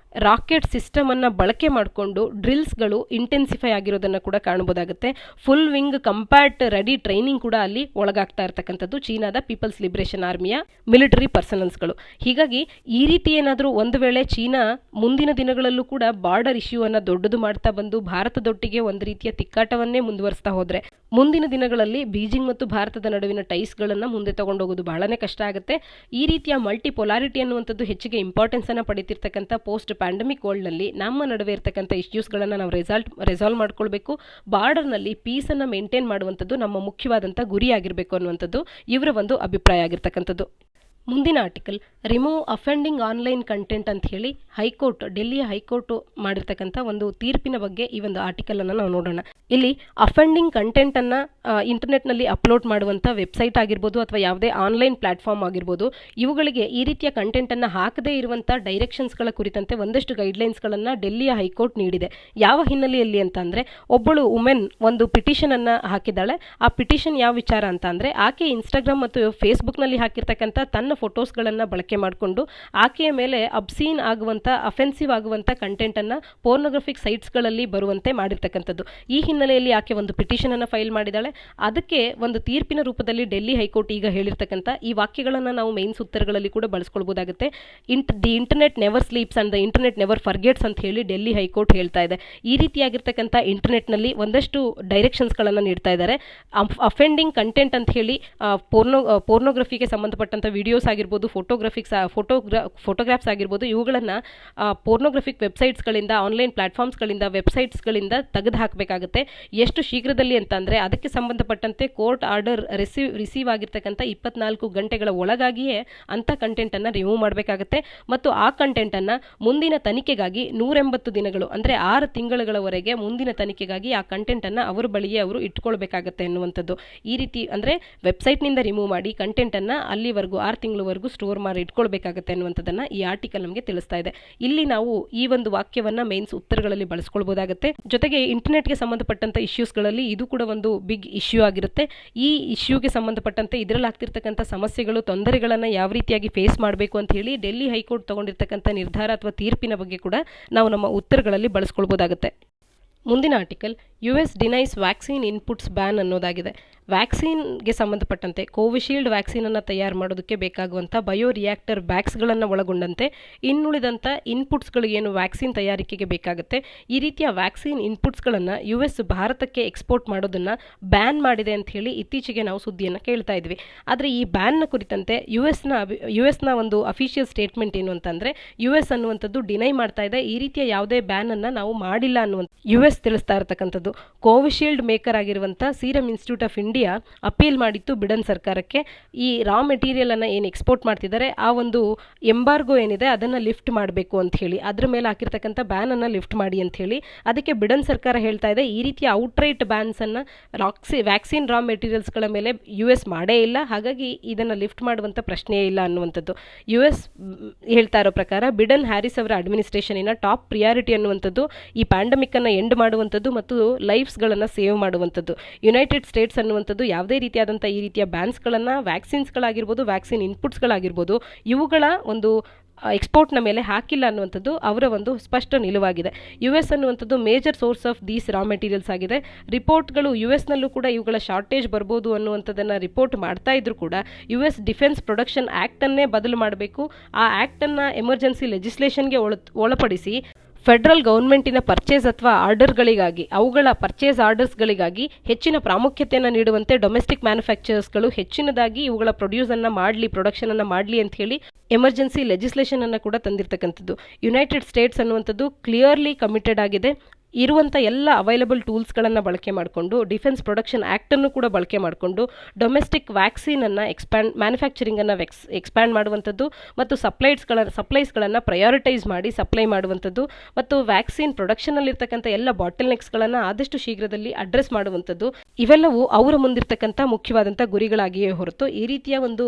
ರಾಕೆಟ್ ಸಿಸ್ಟಮನ್ನು ಬಳಕೆ ಮಾಡಿಕೊಂಡು ಡ್ರಿಲ್ಸ್ಗಳು ಇಂಟೆನ್ಸಿಫೈ ಆಗಿರೋದನ್ನು ಕೂಡ ಕಾಣಬಹುದಾಗುತ್ತೆ. ಫುಲ್ ವಿಂಗ್ ಕಂಪ್ಯಾಟ್ ರೆಡಿ ಟ್ರೈನಿಂಗ್ ಕೂಡ ಅಲ್ಲಿ ಒಳಗಾಗ್ತಾ ಇರ್ತಕ್ಕಂಥದ್ದು ಚೀನಾದ ಪೀಪಲ್ಸ್ ಲಿಬರೇಷನ್ ಆರ್ಮಿಯ ಮಿಲಿಟರಿ ಪರ್ಸನಲ್ಸ್ಗಳು. ಹೀಗಾಗಿ ಈ ರೀತಿ ಏನಾದರೂ ಒಂದು ವೇಳೆ ಚೀನಾ ಮುಂದಿನ ದಿನಗಳಲ್ಲೂ ಕೂಡ ಬಾರ್ಡರ್ ಇಶ್ಯೂವನ್ನು ದೊಡ್ಡದು ಮಾಡ್ತಾ ಬಂದು ಭಾರತದೊಟ್ಟಿಗೆ ಒಂದು ರೀತಿಯ ತಿಕ್ಕಾಟವನ್ನೇ ಮುಂದುವರಿಸ್ತಾ ಹೋದರೆ ಮುಂದಿನ ದಿನಗಳಲ್ಲಿ ಬೀಜಿಂಗ್ ಮತ್ತು ಭಾರತದ ನಡುವಿನ ಟೈಸ್ಗಳನ್ನು ಮುಂದೆ ತಗೊಂಡೋಗೋದು ಬಹಳನೇ ಕಷ್ಟ ಆಗುತ್ತೆ. ಈ ರೀತಿಯ ಮಲ್ಟಿ ಪೊಲಾರಿಟಿ ಅನ್ನುವಂಥದ್ದು ಹೆಚ್ಚಿಗೆ ಇಂಪಾರ್ಟೆನ್ಸನ್ನು ಪಡೀತಿರ್ತಕ್ಕಂಥ ಪೋಸ್ಟ್ ಪ್ಯಾಂಡಮಿಕ್ ವರ್ಲ್ಡ್ನಲ್ಲಿ ನಮ್ಮ ನಡುವೆ ಇರ್ತಕ್ಕಂಥ ಇಶ್ಯೂಸ್ಗಳನ್ನು ನಾವು ರೆಸಾಲ್ವ್ ಮಾಡ್ಕೊಳ್ಬೇಕು. ಬಾರ್ಡರ್ನಲ್ಲಿ ಪೀಸನ್ನು ಮೇಂಟೈನ್ ಮಾಡುವಂಥದ್ದು ನಮ್ಮ ಮುಖ್ಯವಾದಂಥ ಗುರಿಯಾಗಿರಬೇಕು ಅನ್ನುವಂಥದ್ದು ಇವರ ಒಂದು ಅಭಿಪ್ರಾಯ ಆಗಿರ್ತಕ್ಕಂಥದ್ದು. ಮುಂದಿನ article remove offending online content ಅಂತ ಹೇಳಿ ಡೆಲ್ಲಿಯ ಹೈಕೋರ್ಟ್ ಮಾಡಿರ್ತಕ್ಕಂಥ ಒಂದು ತೀರ್ಪಿನ ಬಗ್ಗೆ ಈ ಒಂದು ಆರ್ಟಿಕಲನ್ನು ನಾವು ನೋಡೋಣ. ಇಲ್ಲಿ ಅಫೆಂಡಿಂಗ್ ಕಂಟೆಂಟನ್ನು ಇಂಟರ್ನೆಟ್ನಲ್ಲಿ ಅಪ್ಲೋಡ್ ಮಾಡುವಂಥ ವೆಬ್ಸೈಟ್ ಆಗಿರ್ಬೋದು ಅಥವಾ ಯಾವುದೇ ಆನ್ಲೈನ್ ಪ್ಲಾಟ್ಫಾರ್ಮ್ ಆಗಿರ್ಬೋದು ಇವುಗಳಿಗೆ ಈ ರೀತಿಯ ಕಂಟೆಂಟನ್ನು ಹಾಕದೇ ಇರುವಂಥ ಡೈರೆಕ್ಷನ್ಸ್ಗಳ ಕುರಿತಂತೆ ಒಂದಷ್ಟು ಗೈಡ್ಲೈನ್ಸ್ಗಳನ್ನು ಡೆಲ್ಲಿಯ ಹೈಕೋರ್ಟ್ ನೀಡಿದೆ. ಯಾವ ಹಿನ್ನೆಲೆಯಲ್ಲಿ ಅಂತ ಅಂದರೆ ಒಬ್ಬಳು ವುಮೆನ್ ಒಂದು ಪಿಟಿಷನನ್ನು ಹಾಕಿದ್ದಾಳೆ. ಆ ಪಿಟಿಷನ್ ಯಾವ ವಿಚಾರ ಅಂತ ಅಂದರೆ ಆಕೆ ಇನ್ಸ್ಟಾಗ್ರಾಮ್ ಮತ್ತು ಫೇಸ್ಬುಕ್ನಲ್ಲಿ ಹಾಕಿರ್ತಕ್ಕಂಥ ತನ್ನ ಫೋಟೋಸ್ಗಳನ್ನು ಬಳಕೆ ಮಾಡಿಕೊಂಡು ಆಕೆಯ ಮೇಲೆ ಅಬ್ಸೀನ್ ಆಗುವಂಥ ಅಫೆನ್ಸಿವ್ ಆಗುವಂಥ ಕಂಟೆಂಟನ್ನು ಪೋರ್ನೋಗ್ರಫಿಕ್ ಸೈಟ್ಸ್ಗಳಲ್ಲಿ ಬರುವಂತೆ ಮಾಡಿರ್ತಕ್ಕಂಥದ್ದು. ಈ ಹಿನ್ನೆಲೆಯಲ್ಲಿ ಆಕೆ ಒಂದು ಪಿಟಿಷನನ್ನು ಫೈಲ್ ಮಾಡಿದ್ದಾಳೆ. ಅದಕ್ಕೆ ಒಂದು ತೀರ್ಪಿನ ರೂಪದಲ್ಲಿ ಡೆಲ್ಲಿ ಹೈಕೋರ್ಟ್ ಈಗ ಹೇಳಿರ್ತಕ್ಕಂಥ ಈ ವಾಕ್ಯಗಳನ್ನು ನಾವು ಮೇನ್ಸ್ ಉತ್ತರಗಳಲ್ಲಿ ಕೂಡ ಬಳಸ್ಕೊಳ್ಬೋದಾಗುತ್ತೆ. The internet never sleeps and the internet never forgets ಅಂತ ಹೇಳಿ ಡೆಲ್ಲಿ ಹೈಕೋರ್ಟ್ ಹೇಳ್ತಾ ಇದೆ. ಈ ರೀತಿಯಾಗಿರ್ತಕ್ಕಂಥ ಇಂಟರ್ನೆಟ್ನಲ್ಲಿ ಒಂದಷ್ಟು ಡೈರೆಕ್ಷನ್ಸ್ಗಳನ್ನು ನೀಡ್ತಾ ಇದ್ದಾರೆ. ಅಫೆಂಡಿಂಗ್ ಕಂಟೆಂಟ್ ಅಂತ ಹೇಳಿ ಪೋರ್ನೋಗ್ರಫಿಗೆ ಸಂಬಂಧಪಟ್ಟಂಥ ವಿಡಿಯೋಸ್ ವಿಡಿಯೋಸ್ ಆಗಿರ್ಬೋದು, ಫೋಟೋಗ್ರಾಫ್ಸ್ ಆಗಿರ್ಬೋದು, ಇವುಗಳನ್ನು ಪೋರ್ನೋಗ್ರಫಿಕ್ ವೆಬ್ಸೈಟ್ಸ್ಗಳಿಂದ, ಆನ್ಲೈನ್ ಪ್ಲಾಟ್ಫಾರ್ಮ್ಸ್ಗಳಿಂದ, ವೆಬ್ಸೈಟ್ಸ್ಗಳಿಂದ ತೆಗೆದು ಹಾಕಬೇಕಾಗುತ್ತೆ. ಎಷ್ಟು ಶೀಘ್ರದಲ್ಲಿ ಅಂತಂದರೆ ಅದಕ್ಕೆ ಸಂಬಂಧಪಟ್ಟಂತೆ ಕೋರ್ಟ್ ಆರ್ಡರ್ ರಿಸೀವ್ ಆಗಿರ್ತಕ್ಕಂಥ 24 ಗಂಟೆಗಳ ಒಳಗಾಗಿಯೇ ಅಂಥ ಕಂಟೆಂಟನ್ನು ರಿಮೂವ್ ಮಾಡಬೇಕಾಗುತ್ತೆ. ಮತ್ತು ಆ ಕಂಟೆಂಟನ್ನು ಮುಂದಿನ ತನಿಖೆಗಾಗಿ 180 ದಿನಗಳು ಅಂದರೆ 6 ತಿಂಗಳುಗಳವರೆಗೆ ಮುಂದಿನ ತನಿಖೆಗಾಗಿ ಆ ಕಂಟೆಂಟನ್ನು ಅವರ ಬಳಿಯೇ ಅವರು ಇಟ್ಕೊಳ್ಬೇಕಾಗತ್ತೆ ಎನ್ನುವಂಥದ್ದು. ಈ ರೀತಿ ಅಂದರೆ ವೆಬ್ಸೈಟ್ನಿಂದ ರಿಮೂವ್ ಮಾಡಿ ಕಂಟೆಂಟನ್ನು ಅಲ್ಲಿವರೆಗೂ 6 ತಿಂಗಳವರೆಗೂ ಸ್ಟೋರ್ ಮಾಡಿ ಇಟ್ಕೊಳ್ಬೇಕಾಗತ್ತೆ ಅನ್ನುವಂಥದ್ದನ್ನು ಈ ಆರ್ಟಿಕಲ್ ನಮಗೆ ತಿಳಿಸ್ತಾ ಇದೆ. ಇಲ್ಲಿ ನಾವು ಈ ಒಂದು ವಾಕ್ಯವನ್ನು ಮೇನ್ಸ್ ಉತ್ತರಗಳಲ್ಲಿ ಬಳಸ್ಕೊಳ್ಬೋದಾಗುತ್ತೆ. ಜೊತೆಗೆ ಇಂಟರ್ನೆಟ್ಗೆ ಸಂಬಂಧಪಟ್ಟಂಥ ಇಶ್ಯೂಸ್ಗಳಲ್ಲಿ ಇದು ಕೂಡ ಒಂದು ಬಿಗ್ ಇಶ್ಯೂ ಆಗಿರುತ್ತೆ. ಈ ಇಶ್ಯೂಗೆ ಸಂಬಂಧಪಟ್ಟಂತೆ ಇದರಲ್ಲಿ ಆಗ್ತಿರ್ತಕ್ಕಂಥ ಸಮಸ್ಯೆಗಳು, ತೊಂದರೆಗಳನ್ನು ಯಾವ ರೀತಿಯಾಗಿ ಫೇಸ್ ಮಾಡಬೇಕು ಅಂತ ಹೇಳಿ ಡೆಲ್ಲಿ ಹೈಕೋರ್ಟ್ ತಗೊಂಡಿರ್ತಕ್ಕಂಥ ನಿರ್ಧಾರ ಅಥವಾ ತೀರ್ಪಿನ ಬಗ್ಗೆ ಕೂಡ ನಾವು ನಮ್ಮ ಉತ್ತರಗಳಲ್ಲಿ ಬಳಸ್ಕೊಳ್ಬೋದಾಗುತ್ತೆ. ಮುಂದಿನ article US denies vaccine inputs ban ಅನ್ನೋದಾಗಿದೆ. ವ್ಯಾಕ್ಸಿನ್ಗೆ ಸಂಬಂಧಪಟ್ಟಂತೆ ಕೋವಿಶೀಲ್ಡ್ ವ್ಯಾಕ್ಸಿನನ್ನು ತಯಾರು ಮಾಡೋದಕ್ಕೆ ಬೇಕಾಗುವಂಥ ಬಯೋ ರಿಯಾಕ್ಟರ್ ಬ್ಯಾಗ್ಸ್ಗಳನ್ನು ಒಳಗೊಂಡಂತೆ ಇನ್ನುಳಿದಂಥ ಇನ್ಪುಟ್ಸ್ಗಳಿಗೇನು ವ್ಯಾಕ್ಸಿನ್ ತಯಾರಿಕೆಗೆ ಬೇಕಾಗುತ್ತೆ, ಈ ರೀತಿಯ ವ್ಯಾಕ್ಸಿನ್ ಇನ್ಪುಟ್ಸ್ಗಳನ್ನು US ಭಾರತಕ್ಕೆ ಎಕ್ಸ್ಪೋರ್ಟ್ ಮಾಡೋದನ್ನು ಬ್ಯಾನ್ ಮಾಡಿದೆ ಅಂತ ಹೇಳಿ ಇತ್ತೀಚೆಗೆ ನಾವು ಸುದ್ದಿಯನ್ನು ಕೇಳ್ತಾ ಇದ್ವಿ. ಆದರೆ ಈ ಬ್ಯಾನ್ನ ಕುರಿತಂತೆ ಯುಎಸ್ನ ಒಂದು ಅಫಿಷಿಯಲ್ ಸ್ಟೇಟ್ಮೆಂಟ್ ಏನು ಅಂತಂದರೆ, US ಅನ್ನುವಂಥದ್ದು ಡಿನೈ ಮಾಡ್ತಾ ಇದೆ, ಈ ರೀತಿಯ ಯಾವುದೇ ಬ್ಯಾನನ್ನು ನಾವು ಮಾಡಿಲ್ಲ ಅನ್ನುವಂಥ US ತಿಳಿಸ್ತಾ ಇರತಕ್ಕಂಥದ್ದು. ಕೋವಿಶೀಲ್ಡ್ ಮೇಕರ್ ಆಗಿರುವಂಥ serum institute of India appeal ಮಾಡಿತ್ತು ಬಿಡನ್ ಸರ್ಕಾರಕ್ಕೆ. ಈ ರಾ ಮೆಟೀರಿಯಲ್ ಅನ್ನು ಏನು ಎಕ್ಸ್ಪೋರ್ಟ್ ಮಾಡ್ತಿದ್ದಾರೆ ಆ ಒಂದು ಎಂಬಾರ್ಗೋ ಏನಿದೆ ಅದನ್ನು ಲಿಫ್ಟ್ ಮಾಡಬೇಕು ಅಂತ ಹೇಳಿ, ಅದ್ರ ಮೇಲೆ ಹಾಕಿರ್ತಕ್ಕಂಥ ಬ್ಯಾನ್ ಅನ್ನು ಲಿಫ್ಟ್ ಮಾಡಿ ಅಂತ ಹೇಳಿ. ಅದಕ್ಕೆ ಬಿಡನ್ ಸರ್ಕಾರ ಹೇಳ್ತಾ ಇದೆ, ಈ ರೀತಿಯ ಔಟ್ರೈಟ್ ಬ್ಯಾನ್ಸ್ ಅನ್ನು ವ್ಯಾಕ್ಸಿನ್ ರಾ ಮೆಟೀರಿಯಲ್ಸ್ಗಳ ಮೇಲೆ US ಮಾಡೇ ಇಲ್ಲ, ಹಾಗಾಗಿ ಇದನ್ನು ಲಿಫ್ಟ್ ಮಾಡುವಂಥ ಪ್ರಶ್ನೆಯೇ ಇಲ್ಲ ಅನ್ನುವಂಥದ್ದು. US ಹೇಳ್ತಾ ಇರೋ ಪ್ರಕಾರ ಬಿಡನ್ ಹ್ಯಾರಿಸ್ ಅವರ ಅಡ್ಮಿನಿಸ್ಟ್ರೇಷನಿನ ಟಾಪ್ ಪ್ರಿಯಾರಿಟಿ ಅನ್ನುವಂಥದ್ದು ಈ ಪ್ಯಾಂಡಮಿಕ್ ಅನ್ನು ಎಂಡ್ ಮಾಡುವಂಥದ್ದು ಮತ್ತು ಲೈಫ್ಸ್ಗಳನ್ನು ಸೇವ್ ಮಾಡುವಂಥದ್ದು. ಯುನೈಟೆಡ್ ಸ್ಟೇಟ್ಸ್ ಅನ್ನುವಂಥದ್ದು ಯಾವುದೇ ರೀತಿಯಾದಂಥ ಈ ರೀತಿಯ ಬ್ಯಾನ್ಸ್ಗಳನ್ನು ವ್ಯಾಕ್ಸಿನ್ಸ್ಗಳಾಗಿರ್ಬೋದು, ವ್ಯಾಕ್ಸಿನ್ ಇನ್ಪುಟ್ಸ್ಗಳಾಗಿರ್ಬೋದು, ಇವುಗಳ ಒಂದು ಎಕ್ಸ್ಪೋರ್ಟ್ನ ಮೇಲೆ ಹಾಕಿಲ್ಲ ಅನ್ನುವಂಥದ್ದು ಅವರ ಒಂದು ಸ್ಪಷ್ಟ ನಿಲುವಾಗಿದೆ. US ಅನ್ನುವಂಥದ್ದು major source of these raw materials ಆಗಿದೆ. ರಿಪೋರ್ಟ್ಗಳು US ನಲ್ಲೂ ಕೂಡ ಇವುಗಳ ಶಾರ್ಟೇಜ್ ಬರ್ಬೋದು ಅನ್ನುವಂಥದ್ದನ್ನು ರಿಪೋರ್ಟ್ ಮಾಡ್ತಾ ಇದ್ರು ಕೂಡ US ಡಿಫೆನ್ಸ್ ಪ್ರೊಡಕ್ಷನ್ ಆ್ಯಕ್ಟನ್ನೇ ಬದಲು ಮಾಡಬೇಕು, ಆ ಆ್ಯಕ್ಟನ್ನು ಎಮರ್ಜೆನ್ಸಿ ಲೆಜಿಸ್ಲೇಷನ್ಗೆ ಒಳಪಡಿಸಿ ಫೆಡರಲ್ ಗೌರ್ಮೆಂಟಿನ ಪರ್ಚೇಸ್ ಅಥವಾ ಆರ್ಡರ್ಗಳಿಗಾಗಿ, ಅವುಗಳ ಪರ್ಚೇಸ್ ಆರ್ಡರ್ಸ್ಗಳಿಗಾಗಿ ಹೆಚ್ಚಿನ ಪ್ರಾಮುಖ್ಯತೆಯನ್ನು ನೀಡುವಂತೆ ಡೊಮೆಸ್ಟಿಕ್ ಮ್ಯಾನುಫ್ಯಾಕ್ಚರರ್ಸ್ಗಳು ಹೆಚ್ಚಿನದಾಗಿ ಇವುಗಳ ಪ್ರೊಡಕ್ಷನನ್ನು ಮಾಡಲಿ ಅಂತ ಹೇಳಿ ಎಮರ್ಜೆನ್ಸಿ ಲೆಜಿಸ್ಲೇಷನ್ ಅನ್ನು ಕೂಡ ತಂದಿರತಕ್ಕಂಥದ್ದು. ಯುನೈಟೆಡ್ ಸ್ಟೇಟ್ಸ್ ಅನ್ನುವಂಥದ್ದು ಕ್ಲಿಯರ್ಲಿ ಕಮಿಟೆಡ್ ಆಗಿದೆ. ಇರುವಂಥ ಎಲ್ಲ ಅವೈಲಬಲ್ ಟೂಲ್ಸ್ಗಳನ್ನು ಬಳಕೆ ಮಾಡಿಕೊಂಡು, ಡಿಫೆನ್ಸ್ ಪ್ರೊಡಕ್ಷನ್ ಆ್ಯಕ್ಟನ್ನು ಕೂಡ ಬಳಕೆ ಮಾಡಿಕೊಂಡು ಡೊಮೆಸ್ಟಿಕ್ ವ್ಯಾಕ್ಸಿನನ್ನು ಮ್ಯಾನುಫ್ಯಾಕ್ಚರಿಂಗನ್ನು ಎಕ್ಸ್ಪ್ಯಾಂಡ್ ಮಾಡುವಂಥದ್ದು ಮತ್ತು ಸಪ್ಲೈಸ್ಗಳನ್ನು ಪ್ರಯಾರಿಟೈಸ್ ಮಾಡಿ ಸಪ್ಲೈ ಮಾಡುವಂಥದ್ದು ಮತ್ತು ವ್ಯಾಕ್ಸಿನ್ ಪ್ರೊಡಕ್ಷನಲ್ಲಿರ್ತಕ್ಕಂಥ ಎಲ್ಲ ಬಾಟಲ್ ನೆಕ್ಸ್ಗಳನ್ನು ಆದಷ್ಟು ಶೀಘ್ರದಲ್ಲಿ ಅಡ್ರೆಸ್ ಮಾಡುವಂಥದ್ದು, ಇವೆಲ್ಲವೂ ಅವರ ಮುಂದಿರ್ತಕ್ಕಂಥ ಮುಖ್ಯವಾದಂಥ ಗುರಿಗಳಾಗಿಯೇ ಹೊರತು ಈ ರೀತಿಯ ಒಂದು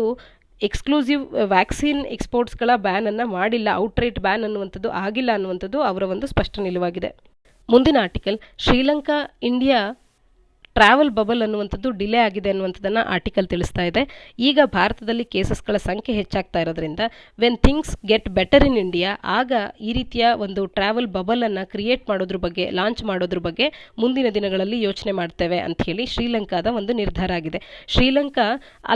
ಎಕ್ಸ್ಕ್ಲೂಸಿವ್ ವ್ಯಾಕ್ಸಿನ್ ಎಕ್ಸ್ಪೋರ್ಟ್ಸ್ಗಳ ಬ್ಯಾನನ್ನು ಮಾಡಿಲ್ಲ, ಔಟ್ರೈಟ್ ಬ್ಯಾನ್ ಅನ್ನುವಂಥದ್ದು ಆಗಿಲ್ಲ ಅನ್ನುವಂಥದ್ದು ಅವರ ಒಂದು ಸ್ಪಷ್ಟ ನಿಲುವಾಗಿದೆ. ಮುಂದಿನ article Sri Lanka India travel bubble ಅನ್ನುವಂಥದ್ದು ಡಿಲೇ ಆಗಿದೆ ಅನ್ನುವಂಥದ್ದನ್ನು ಆರ್ಟಿಕಲ್ ತಿಳಿಸ್ತಾ ಇದೆ. ಈಗ ಭಾರತದಲ್ಲಿ ಕೇಸಸ್ಗಳ ಸಂಖ್ಯೆ ಹೆಚ್ಚಾಗ್ತಾ ಇರೋದ್ರಿಂದ when things get better in India, ಆಗ ಈ ರೀತಿಯ ಒಂದು ಟ್ರಾವೆಲ್ ಬಬಲನ್ನು ಕ್ರಿಯೇಟ್ ಮಾಡೋದ್ರ ಬಗ್ಗೆ, ಲಾಂಚ್ ಮಾಡೋದ್ರ ಬಗ್ಗೆ ಮುಂದಿನ ದಿನಗಳಲ್ಲಿ ಯೋಚನೆ ಮಾಡ್ತೇವೆ ಅಂತ ಹೇಳಿ ಶ್ರೀಲಂಕಾದ ಒಂದು ನಿರ್ಧಾರ ಆಗಿದೆ. ಶ್ರೀಲಂಕಾ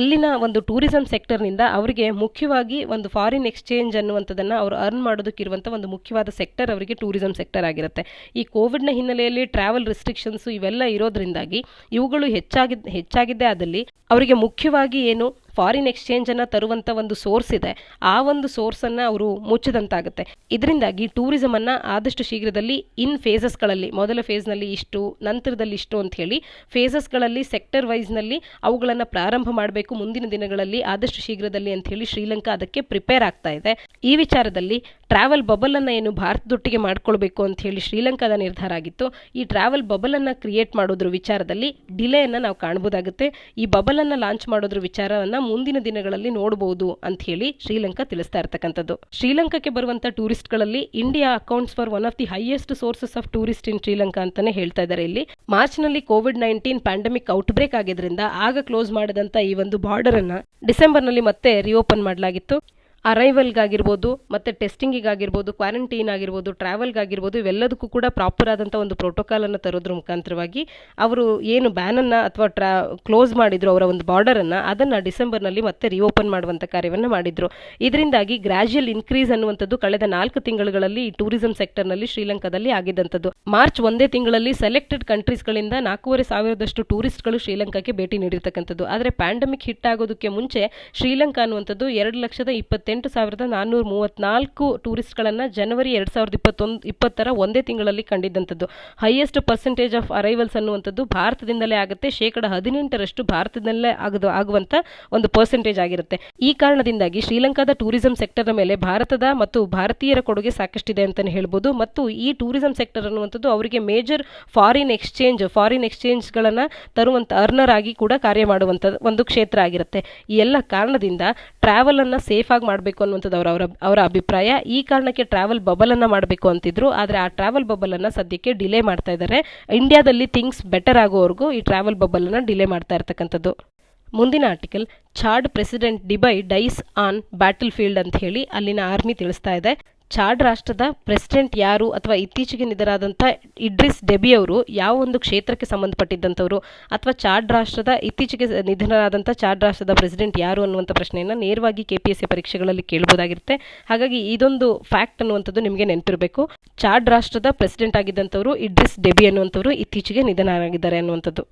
ಅಲ್ಲಿನ ಒಂದು ಟೂರಿಸಂ ಸೆಕ್ಟರ್ನಿಂದ ಅವರಿಗೆ ಮುಖ್ಯವಾಗಿ ಒಂದು ಫಾರಿನ್ ಎಕ್ಸ್ಚೇಂಜ್ ಅನ್ನುವಂಥದ್ದನ್ನು ಅವರು ಅರ್ನ್ ಮಾಡೋದಕ್ಕಿರುವಂಥ ಒಂದು ಮುಖ್ಯವಾದ ಸೆಕ್ಟರ್ ಅವರಿಗೆ ಟೂರಿಸಂ ಸೆಕ್ಟರ್ ಆಗಿರುತ್ತೆ. ಈ ಕೋವಿಡ್ನ ಹಿನ್ನೆಲೆಯಲ್ಲಿ ಟ್ರಾವೆಲ್ ರಿಸ್ಟ್ರಿಕ್ಷನ್ಸು ಇವೆಲ್ಲ ಇರೋದ್ರಿಂದಾಗಿ ಇವುಗಳು ಹೆಚ್ಚಾಗಿದ್ದೇ ಆದಲ್ಲಿ ಅವರಿಗೆ ಮುಖ್ಯವಾಗಿ ಏನು ಫಾರಿನ್ ಎಕ್ಸ್ಚೇಂಜನ್ನು ತರುವಂಥ ಒಂದು ಸೋರ್ಸ್ ಇದೆ, ಆ ಒಂದು ಸೋರ್ಸನ್ನು ಅವರು ಮುಚ್ಚಿದಂತಾಗುತ್ತೆ. ಇದರಿಂದಾಗಿ ಟೂರಿಸಮನ್ನು ಆದಷ್ಟು ಶೀಘ್ರದಲ್ಲಿ ಫೇಸಸ್ಗಳಲ್ಲಿ, ಮೊದಲ ಫೇಸ್ನಲ್ಲಿ ಇಷ್ಟು, ನಂತರದಲ್ಲಿ ಇಷ್ಟು ಅಂತ ಹೇಳಿ ಫೇಸಸ್ಗಳಲ್ಲಿ ಸೆಕ್ಟರ್ ವೈಸ್ನಲ್ಲಿ ಅವುಗಳನ್ನು ಪ್ರಾರಂಭ ಮಾಡಬೇಕು ಮುಂದಿನ ದಿನಗಳಲ್ಲಿ ಆದಷ್ಟು ಶೀಘ್ರದಲ್ಲಿ ಅಂತ ಹೇಳಿ ಶ್ರೀಲಂಕಾ ಅದಕ್ಕೆ ಪ್ರಿಪೇರ್ ಆಗ್ತಾ ಇದೆ. ಈ ವಿಚಾರದಲ್ಲಿ ಟ್ರಾವೆಲ್ ಬಬಲನ್ನು ಏನು ಭಾರತದೊಟ್ಟಿಗೆ ಮಾಡ್ಕೊಳ್ಬೇಕು ಅಂತ ಹೇಳಿ ಶ್ರೀಲಂಕಾದ ನಿರ್ಧಾರ ಆಗಿತ್ತು. ಈ ಟ್ರಾವೆಲ್ ಬಬಲನ್ನು ಕ್ರಿಯೇಟ್ ಮಾಡೋದ್ರ ವಿಚಾರದಲ್ಲಿ ಡಿಲೇಯನ್ನು ನಾವು ಕಾಣಬಹುದಾಗುತ್ತೆ. ಈ ಬಬಲನ್ನು ಲಾಂಚ್ ಮಾಡೋದ್ರ ವಿಚಾರವನ್ನು ಮುಂದಿನ ದಿನಗಳಲ್ಲಿ ನೋಡಬಹುದು ಅಂತ ಹೇಳಿ ಶ್ರೀಲಂಕಾ ತಿಳಿಸ್ತಾ ಇರ್ತಕ್ಕಂಥದ್ದು. ಶ್ರೀಲಂಕಾಕ್ಕೆ ಬರುವಂಥ ಟೂರಿಸ್ಟ್ಗಳಲ್ಲಿ India accounts for one of the highest sources of tourist in Sri Lanka ಅಂತಾನೆ ಹೇಳ್ತಾ ಇದ್ದಾರೆ. ಇಲ್ಲಿ ಮಾರ್ಚ್ನಲ್ಲಿ ಕೋವಿಡ್-19 ಪ್ಯಾಂಡಮಿಕ್ ಔಟ್ಬ್ರೇಕ್ ಆಗಿದ್ರಿಂದ ಆಗ ಕ್ಲೋಸ್ ಮಾಡಿದಂಥ ಈ ಒಂದು ಬಾರ್ಡರ್ ಅನ್ನ ಡಿಸೆಂಬರ್ನಲ್ಲಿ ಮತ್ತೆ ರಿಓಪನ್ ಮಾಡಲಾಗಿತ್ತು. ಅರೈವಲ್ಗಾಗಿರ್ಬೋದು ಮತ್ತು ಟೆಸ್ಟಿಂಗಿಗಾಗಿರ್ಬೋದು, ಕ್ವಾರಂಟೈನ್ ಆಗಿರ್ಬೋದು, ಟ್ರಾವೆಲ್ಗಾಗಿರ್ಬೋದು, ಇವೆಲ್ಲದಕ್ಕೂ ಕೂಡ ಪ್ರಾಪರ್ ಆದಂಥ ಒಂದು ಪ್ರೋಟೋಕಾಲನ್ನು ತರೋದ್ರ ಮುಖಾಂತರವಾಗಿ ಅವರು ಏನು ಬ್ಯಾನನ್ನು ಅಥವಾ ಕ್ಲೋಸ್ ಮಾಡಿದ್ರು ಅವರ ಒಂದು ಬಾರ್ಡರನ್ನು, ಅದನ್ನು ಡಿಸೆಂಬರ್ನಲ್ಲಿ ಮತ್ತೆ ರಿಓಪನ್ ಮಾಡುವಂಥ ಕಾರ್ಯವನ್ನು ಮಾಡಿದರು. ಇದರಿಂದಾಗಿ ಗ್ರ್ಯಾಜುಯಲ್ ಇನ್ಕ್ರೀಸ್ ಅನ್ನುವಂಥದ್ದು ಕಳೆದ 4 ತಿಂಗಳುಗಳಲ್ಲಿ ಈ ಟೂರಿಸಂ ಸೆಕ್ಟರ್ನಲ್ಲಿ ಶ್ರೀಲಂಕಾದಲ್ಲಿ ಆಗಿದ್ದಂಥದ್ದು. ಮಾರ್ಚ್ ಒಂದೇ ತಿಂಗಳಲ್ಲಿ ಸೆಲೆಕ್ಟೆಡ್ ಕಂಟ್ರೀಸ್ಗಳಿಂದ 4,500 ಟೂರಿಸ್ಟ್ಗಳು ಶ್ರೀಲಂಕಾಕ್ಕೆ ಭೇಟಿ ನೀಡಿರ್ತಕ್ಕಂಥದ್ದು. ಆದರೆ ಪ್ಯಾಂಡಮಿಕ್ ಹಿಟ್ ಆಗೋದಕ್ಕೆ ಮುಂಚೆ ಶ್ರೀಲಂಕಾ ಅನ್ನುವಂಥದ್ದು 2,28,434 ಟೂರಿಸ್ಟ್ಗಳನ್ನು ಜನವರಿ 2020 ಒಂದೇ ತಿಂಗಳಲ್ಲಿ ಕಂಡಿದ್ದಂಥದ್ದು. ಹೈಯೆಸ್ಟ್ ಪರ್ಸೆಂಟೇಜ್ ಆಫ್ ಅರೈವಲ್ಸ್ ಅನ್ನುವಂಥದ್ದು ಭಾರತದಿಂದಲೇ ಆಗುತ್ತೆ. 18% ಭಾರತದಲ್ಲೇ ಆಗುವಂಥ ಒಂದು ಪರ್ಸೆಂಟೇಜ್ ಆಗಿರುತ್ತೆ. ಈ ಕಾರಣದಿಂದಾಗಿ ಶ್ರೀಲಂಕಾದ ಟೂರಿಸಂ ಸೆಕ್ಟರ್ನ ಮೇಲೆ ಭಾರತದ ಮತ್ತು ಭಾರತೀಯರ ಕೊಡುಗೆ ಸಾಕಷ್ಟಿದೆ ಅಂತಲೇ ಹೇಳ್ಬೋದು. ಮತ್ತು ಈ ಟೂರಿಸಂ ಸೆಕ್ಟರ್ ಅನ್ನುವಂಥದ್ದು ಅವರಿಗೆ ಮೇಜರ್ ಫಾರಿನ್ ಎಕ್ಸ್ಚೇಂಜ್ಗಳನ್ನು ತರುವಂಥ ಅರ್ನರ್ ಆಗಿ ಕೂಡ ಕಾರ್ಯ ಮಾಡುವಂಥ ಒಂದು ಕ್ಷೇತ್ರ ಆಗಿರುತ್ತೆ. ಈ ಎಲ್ಲ ಕಾರಣದಿಂದ ಟ್ರಾವೆಲನ್ನು ಸೇಫ್ ಆಗಿ ಮಾಡಬೇಕು ಅನ್ನುವಂಥದ್ದು ಅವರ ಅಭಿಪ್ರಾಯ. ಈ ಕಾರಣಕ್ಕೆ ಟ್ರಾವೆಲ್ ಬಬಲ್ ಅನ್ನು ಮಾಡಬೇಕು ಅಂತಿದ್ರು. ಆದರೆ ಆ ಟ್ರಾವೆಲ್ ಬಬಲ್ ಅನ್ನು ಸದ್ಯಕ್ಕೆ ಡಿಲೇ ಮಾಡ್ತಾ ಇದ್ದಾರೆ. ಇಂಡಿಯಾದಲ್ಲಿ ಥಿಂಗ್ಸ್ ಬೆಟರ್ ಆಗೋವರೆಗೂ ಈ ಟ್ರಾವೆಲ್ ಬಬಲ್ ಅನ್ನು ಡಿಲೇ ಮಾಡ್ತಾ ಇರ್ತಕ್ಕಂಥದ್ದು. ಮುಂದಿನ article, Chad president Deby dies on battlefield ಅಂತ ಹೇಳಿ ಅಲ್ಲಿನ ಆರ್ಮಿ ತಿಳಿಸ್ತಾ ಇದೆ. ಚಾಡ್ ರಾಷ್ಟ್ರದ ಪ್ರೆಸಿಡೆಂಟ್ ಯಾರು ಅಥವಾ ಇತ್ತೀಚೆಗೆ ನಿಧನರಾದಂಥ ಇಡ್ರಿಸ್ ಡೆಬಿ ಅವರು ಯಾವ ಒಂದು ಕ್ಷೇತ್ರಕ್ಕೆ ಸಂಬಂಧಪಟ್ಟಿದ್ದಂಥವರು ಅಥವಾ ಚಾಡ್ ರಾಷ್ಟ್ರದ ಇತ್ತೀಚೆಗೆ ನಿಧನರಾದಂಥ ಚಾಡ್ ರಾಷ್ಟ್ರದ ಪ್ರೆಸಿಡೆಂಟ್ ಯಾರು ಅನ್ನುವಂಥ ಪ್ರಶ್ನೆಯನ್ನು ನೇರವಾಗಿ KPSC ಪರೀಕ್ಷೆಗಳಲ್ಲಿ ಕೇಳಬಹುದಾಗಿರುತ್ತೆ. ಹಾಗಾಗಿ ಇದೊಂದು ಫ್ಯಾಕ್ಟ್ ಅನ್ನುವಂಥದ್ದು ನಿಮಗೆ ನೆನಪಿರಬೇಕು. ಚಾಡ್ ರಾಷ್ಟ್ರದ ಪ್ರೆಸಿಡೆಂಟ್ ಆಗಿದ್ದಂಥವರು ಇಡ್ರಿಸ್ ಡೆಬಿ ಅನ್ನುವಂಥವರು ಇತ್ತೀಚೆಗೆ ನಿಧನರಾಗಿದ್ದಾರೆ ಅನ್ನುವಂಥದ್ದು.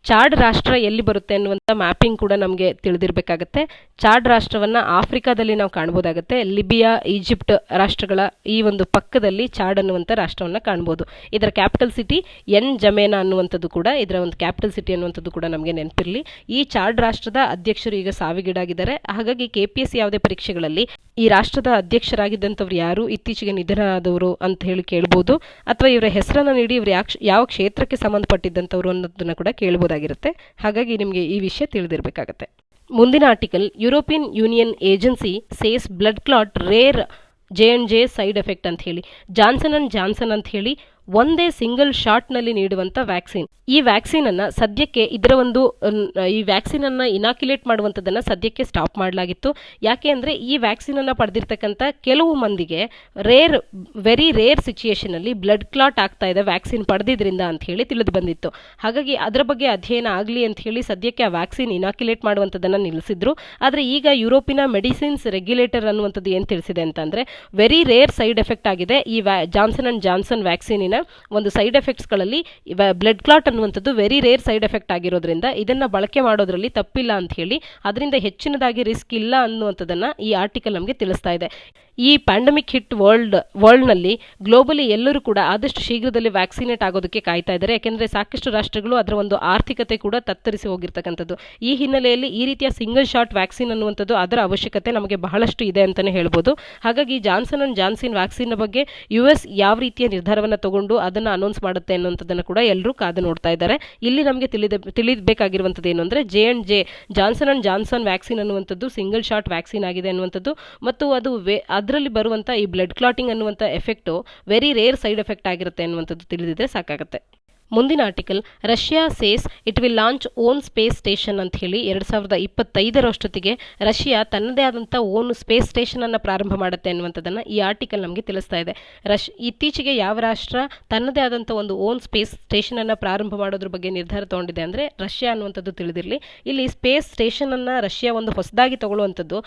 ಚಾಡ್ ರಾಷ್ಟ್ರ ಎಲ್ಲಿ ಬರುತ್ತೆ ಅನ್ನುವಂಥ ಮ್ಯಾಪಿಂಗ್ ಕೂಡ ನಮಗೆ ತಿಳಿದಿರಬೇಕಾಗತ್ತೆ. ಚಾಡ್ ರಾಷ್ಟ್ರವನ್ನು ಆಫ್ರಿಕಾದಲ್ಲಿ ನಾವು ಕಾಣ್ಬೋದಾಗುತ್ತೆ. ಲಿಬಿಯಾ, ಈಜಿಪ್ಟ್ ರಾಷ್ಟ್ರಗಳ ಈ ಒಂದು ಪಕ್ಕದಲ್ಲಿ ಚಾಡ್ ಅನ್ನುವಂಥ ರಾಷ್ಟ್ರವನ್ನು ಕಾಣ್ಬೋದು. ಇದರ ಕ್ಯಾಪಿಟಲ್ ಸಿಟಿ ಜಮೇನಾ ಅನ್ನುವಂಥದ್ದು ಕೂಡ ಇದರ ಒಂದು ಕ್ಯಾಪಿಟಲ್ ಸಿಟಿ ಅನ್ನುವಂಥದ್ದು ಕೂಡ ನಮಗೆ ನೆನಪಿರಲಿ. ಈ ಚಾಡ್ ರಾಷ್ಟ್ರದ ಅಧ್ಯಕ್ಷರು ಈಗ ಸಾವಿಗೀಡಾಗಿದ್ದಾರೆ. ಹಾಗಾಗಿ KPSC ಯಾವುದೇ ಪರೀಕ್ಷೆಗಳಲ್ಲಿ ಈ ರಾಷ್ಟ್ರದ ಅಧ್ಯಕ್ಷರಾಗಿದ್ದಂಥವ್ರು ಯಾರು, ಇತ್ತೀಚೆಗೆ ನಿಧನರಾದವರು ಅಂತ ಹೇಳಿ ಕೇಳ್ಬೋದು. ಅಥವಾ ಇವರ ಹೆಸರನ್ನು ನೀಡಿ ಇವರು ಯಾವ ಕ್ಷೇತ್ರಕ್ಕೆ ಸಂಬಂಧಪಟ್ಟಿದ್ದಂಥವ್ರು ಅನ್ನೋದನ್ನು ಕೂಡ ಕೇಳ್ಬೋದಾಗಿರುತ್ತೆ. ಹಾಗಾಗಿ ನಿಮಗೆ ಈ ವಿಷಯ ತಿಳಿದಿರಬೇಕಾಗತ್ತೆ. ಮುಂದಿನ article, European union agency says blood clot rare J&J side effect ಅಂತ ಹೇಳಿ ಜಾನ್ಸನ್ ಅಂತ ಹೇಳಿ ಒಂದೇ ಸಿಂಗಲ್ ಶಾಟ್ನಲ್ಲಿ ನೀಡುವಂಥ ವ್ಯಾಕ್ಸಿನ್. ಈ ವ್ಯಾಕ್ಸಿನನ್ನು ಸದ್ಯಕ್ಕೆ ಈ ವ್ಯಾಕ್ಸಿನನ್ನು ಇನಾಕ್ಯುಲೇಟ್ ಮಾಡುವಂಥದ್ದನ್ನು ಸದ್ಯಕ್ಕೆ ಸ್ಟಾಪ್ ಮಾಡಲಾಗಿತ್ತು. ಯಾಕೆ ಅಂದರೆ ಈ ವ್ಯಾಕ್ಸಿನನ್ನು ಪಡೆದಿರ್ತಕ್ಕಂಥ ಕೆಲವು ಮಂದಿಗೆ ವೆರಿ ರೇರ್ ಸಿಚುಯೇಷನಲ್ಲಿ ಬ್ಲಡ್ ಕ್ಲಾಟ್ ಆಗ್ತಾ ಇದೆ ವ್ಯಾಕ್ಸಿನ್ ಪಡೆದಿದ್ರಿಂದ ಅಂತ ಹೇಳಿ ತಿಳಿದು ಬಂದಿತ್ತು. ಹಾಗಾಗಿ ಅದರ ಬಗ್ಗೆ ಅಧ್ಯಯನ ಆಗಲಿ ಅಂತ ಹೇಳಿ ಸದ್ಯಕ್ಕೆ ಆ ವ್ಯಾಕ್ಸಿನ್ ಇನಾಕ್ಯುಲೇಟ್ ಮಾಡುವಂಥದ್ದನ್ನು ನಿಲ್ಲಿಸಿದ್ರು. ಆದರೆ ಈಗ ಯುರೋಪಿನ ಮೆಡಿಸಿನ್ಸ್ ರೆಗ್ಯುಲೇಟರ್ ಅನ್ನುವಂಥದ್ದು ಏನು ತಿಳಿಸಿದೆ ಅಂತಂದರೆ ವೆರಿ ರೇರ್ ಸೈಡ್ ಎಫೆಕ್ಟ್ ಆಗಿದೆ ಈ ಜಾನ್ಸನ್ ವ್ಯಾಕ್ಸಿನಿನ ಒಂದು ಸೈಡ್ ಎಫೆಕ್ಟ್ಸ್ಗಳಲ್ಲಿ ಬ್ಲಡ್ ಕ್ಲಾಟ್ ಅನ್ನುವಂಥದ್ದು ವೆರಿ ರೇರ್ ಸೈಡ್ ಎಫೆಕ್ಟ್ ಆಗಿರೋದ್ರಿಂದ ಇದನ್ನು ಬಳಕೆ ಮಾಡೋದ್ರಲ್ಲಿ ತಪ್ಪಿಲ್ಲ ಅಂತ ಹೇಳಿ ಅದರಿಂದ ಹೆಚ್ಚಿನದಾಗಿ ರಿಸ್ಕ್ ಇಲ್ಲ ಅನ್ನುವಂಥದ್ದನ್ನು ಈ ಆರ್ಟಿಕಲ್ ನಮಗೆ ತಿಳಿಸ್ತಾ ಇದೆ. ಈ ಪ್ಯಾಂಡಮಿಕ್ ಹಿಟ್ ವರ್ಲ್ಡ್ನಲ್ಲಿ ಗ್ಲೋಬಲಿ ಎಲ್ಲರೂ ಕೂಡ ಆದಷ್ಟು ಶೀಘ್ರದಲ್ಲಿ ವ್ಯಾಕ್ಸಿನೇಟ್ ಆಗೋದಕ್ಕೆ ಕಾಯ್ತಾ ಇದ್ದಾರೆ. ಯಾಕೆಂದರೆ ಸಾಕಷ್ಟು ರಾಷ್ಟ್ರಗಳು ಅದರ ಒಂದು ಆರ್ಥಿಕತೆ ಕೂಡ ತತ್ತರಿಸಿ ಹೋಗಿರ್ತಕ್ಕಂಥದ್ದು. ಈ ಹಿನ್ನೆಲೆಯಲ್ಲಿ ಈ ರೀತಿಯ ಸಿಂಗಲ್ ಶಾಟ್ ವ್ಯಾಕ್ಸಿನ್ ಅನ್ನುವಂಥದ್ದು ಅದರ ಅವಶ್ಯಕತೆ ನಮಗೆ ಬಹಳಷ್ಟು ಇದೆ ಅಂತಲೇ ಹೇಳ್ಬೋದು. ಹಾಗಾಗಿ ಜಾನ್ಸನ್ ವ್ಯಾಕ್ಸಿನ್ ಬಗ್ಗೆ US ಯಾವ ರೀತಿಯ ನಿರ್ಧಾರವನ್ನು ತಗೊಂಡು ಅದನ್ನು ಅನೌನ್ಸ್ ಮಾಡುತ್ತೆ ಅನ್ನುವಂಥದ್ದನ್ನು ಕೂಡ ಎಲ್ಲರೂ ಕಾದು ನೋಡ್ತಾ ಇದ್ದಾರೆ. ಇಲ್ಲಿ ನಮಗೆ ತಿಳಿಬೇಕಾಗಿರುವಂಥದ್ದು ಏನು ಅಂದರೆ ಜಾನ್ಸನ್ ವ್ಯಾಕ್ಸಿನ್ ಅನ್ನುವಂಥದ್ದು ಸಿಂಗಲ್ ಶಾಟ್ ವ್ಯಾಕ್ಸಿನ್ ಆಗಿದೆ ಅನ್ನುವಂಥದ್ದು ಮತ್ತು ಅದು ಅದರಲ್ಲಿ ಬರುವಂಥ ಈ ಬ್ಲಡ್ ಕ್ಲಾಟಿಂಗ್ ಅನ್ನುವಂಥ effect very rare side effect ಆಗಿರುತ್ತೆ ಅನ್ನುವಂಥದ್ದು ತಿಳಿದಿದ್ರೆ ಸಾಕಾಗುತ್ತೆ. ಮುಂದಿನ article, Russia says it will launch own space station ಅಂತ ಹೇಳಿ 2025 ರಷ್ಯಾ ತನ್ನದೇ ಆದಂಥ ಓನ್ ಸ್ಪೇಸ್ ಸ್ಟೇಷನ್ ಅನ್ನು ಪ್ರಾರಂಭ ಮಾಡುತ್ತೆ ಅನ್ನುವಂಥದ್ದನ್ನು ಈ ಆರ್ಟಿಕಲ್ ನಮಗೆ ತಿಳಿಸ್ತಾ ಇದೆ. ಇತ್ತೀಚೆಗೆ ಯಾವ ರಾಷ್ಟ್ರ ತನ್ನದೇ ಆದಂಥ ಒಂದು ಓನ್ ಸ್ಪೇಸ್ ಸ್ಟೇಷನ್ ಅನ್ನು ಪ್ರಾರಂಭ ಮಾಡೋದ್ರ ಬಗ್ಗೆ ನಿರ್ಧಾರ ತಗೊಂಡಿದೆ ಅಂದರೆ ರಷ್ಯಾ ಅನ್ನುವಂಥದ್ದು ತಿಳಿದಿರಲಿ. ಇಲ್ಲಿ ಸ್ಪೇಸ್ ಸ್ಟೇಷನ್ ಅನ್ನು ರಷ್ಯಾ ಒಂದು ಹೊಸದಾಗಿ ತಗೊಳ್ಳುವಂಥದ್ದು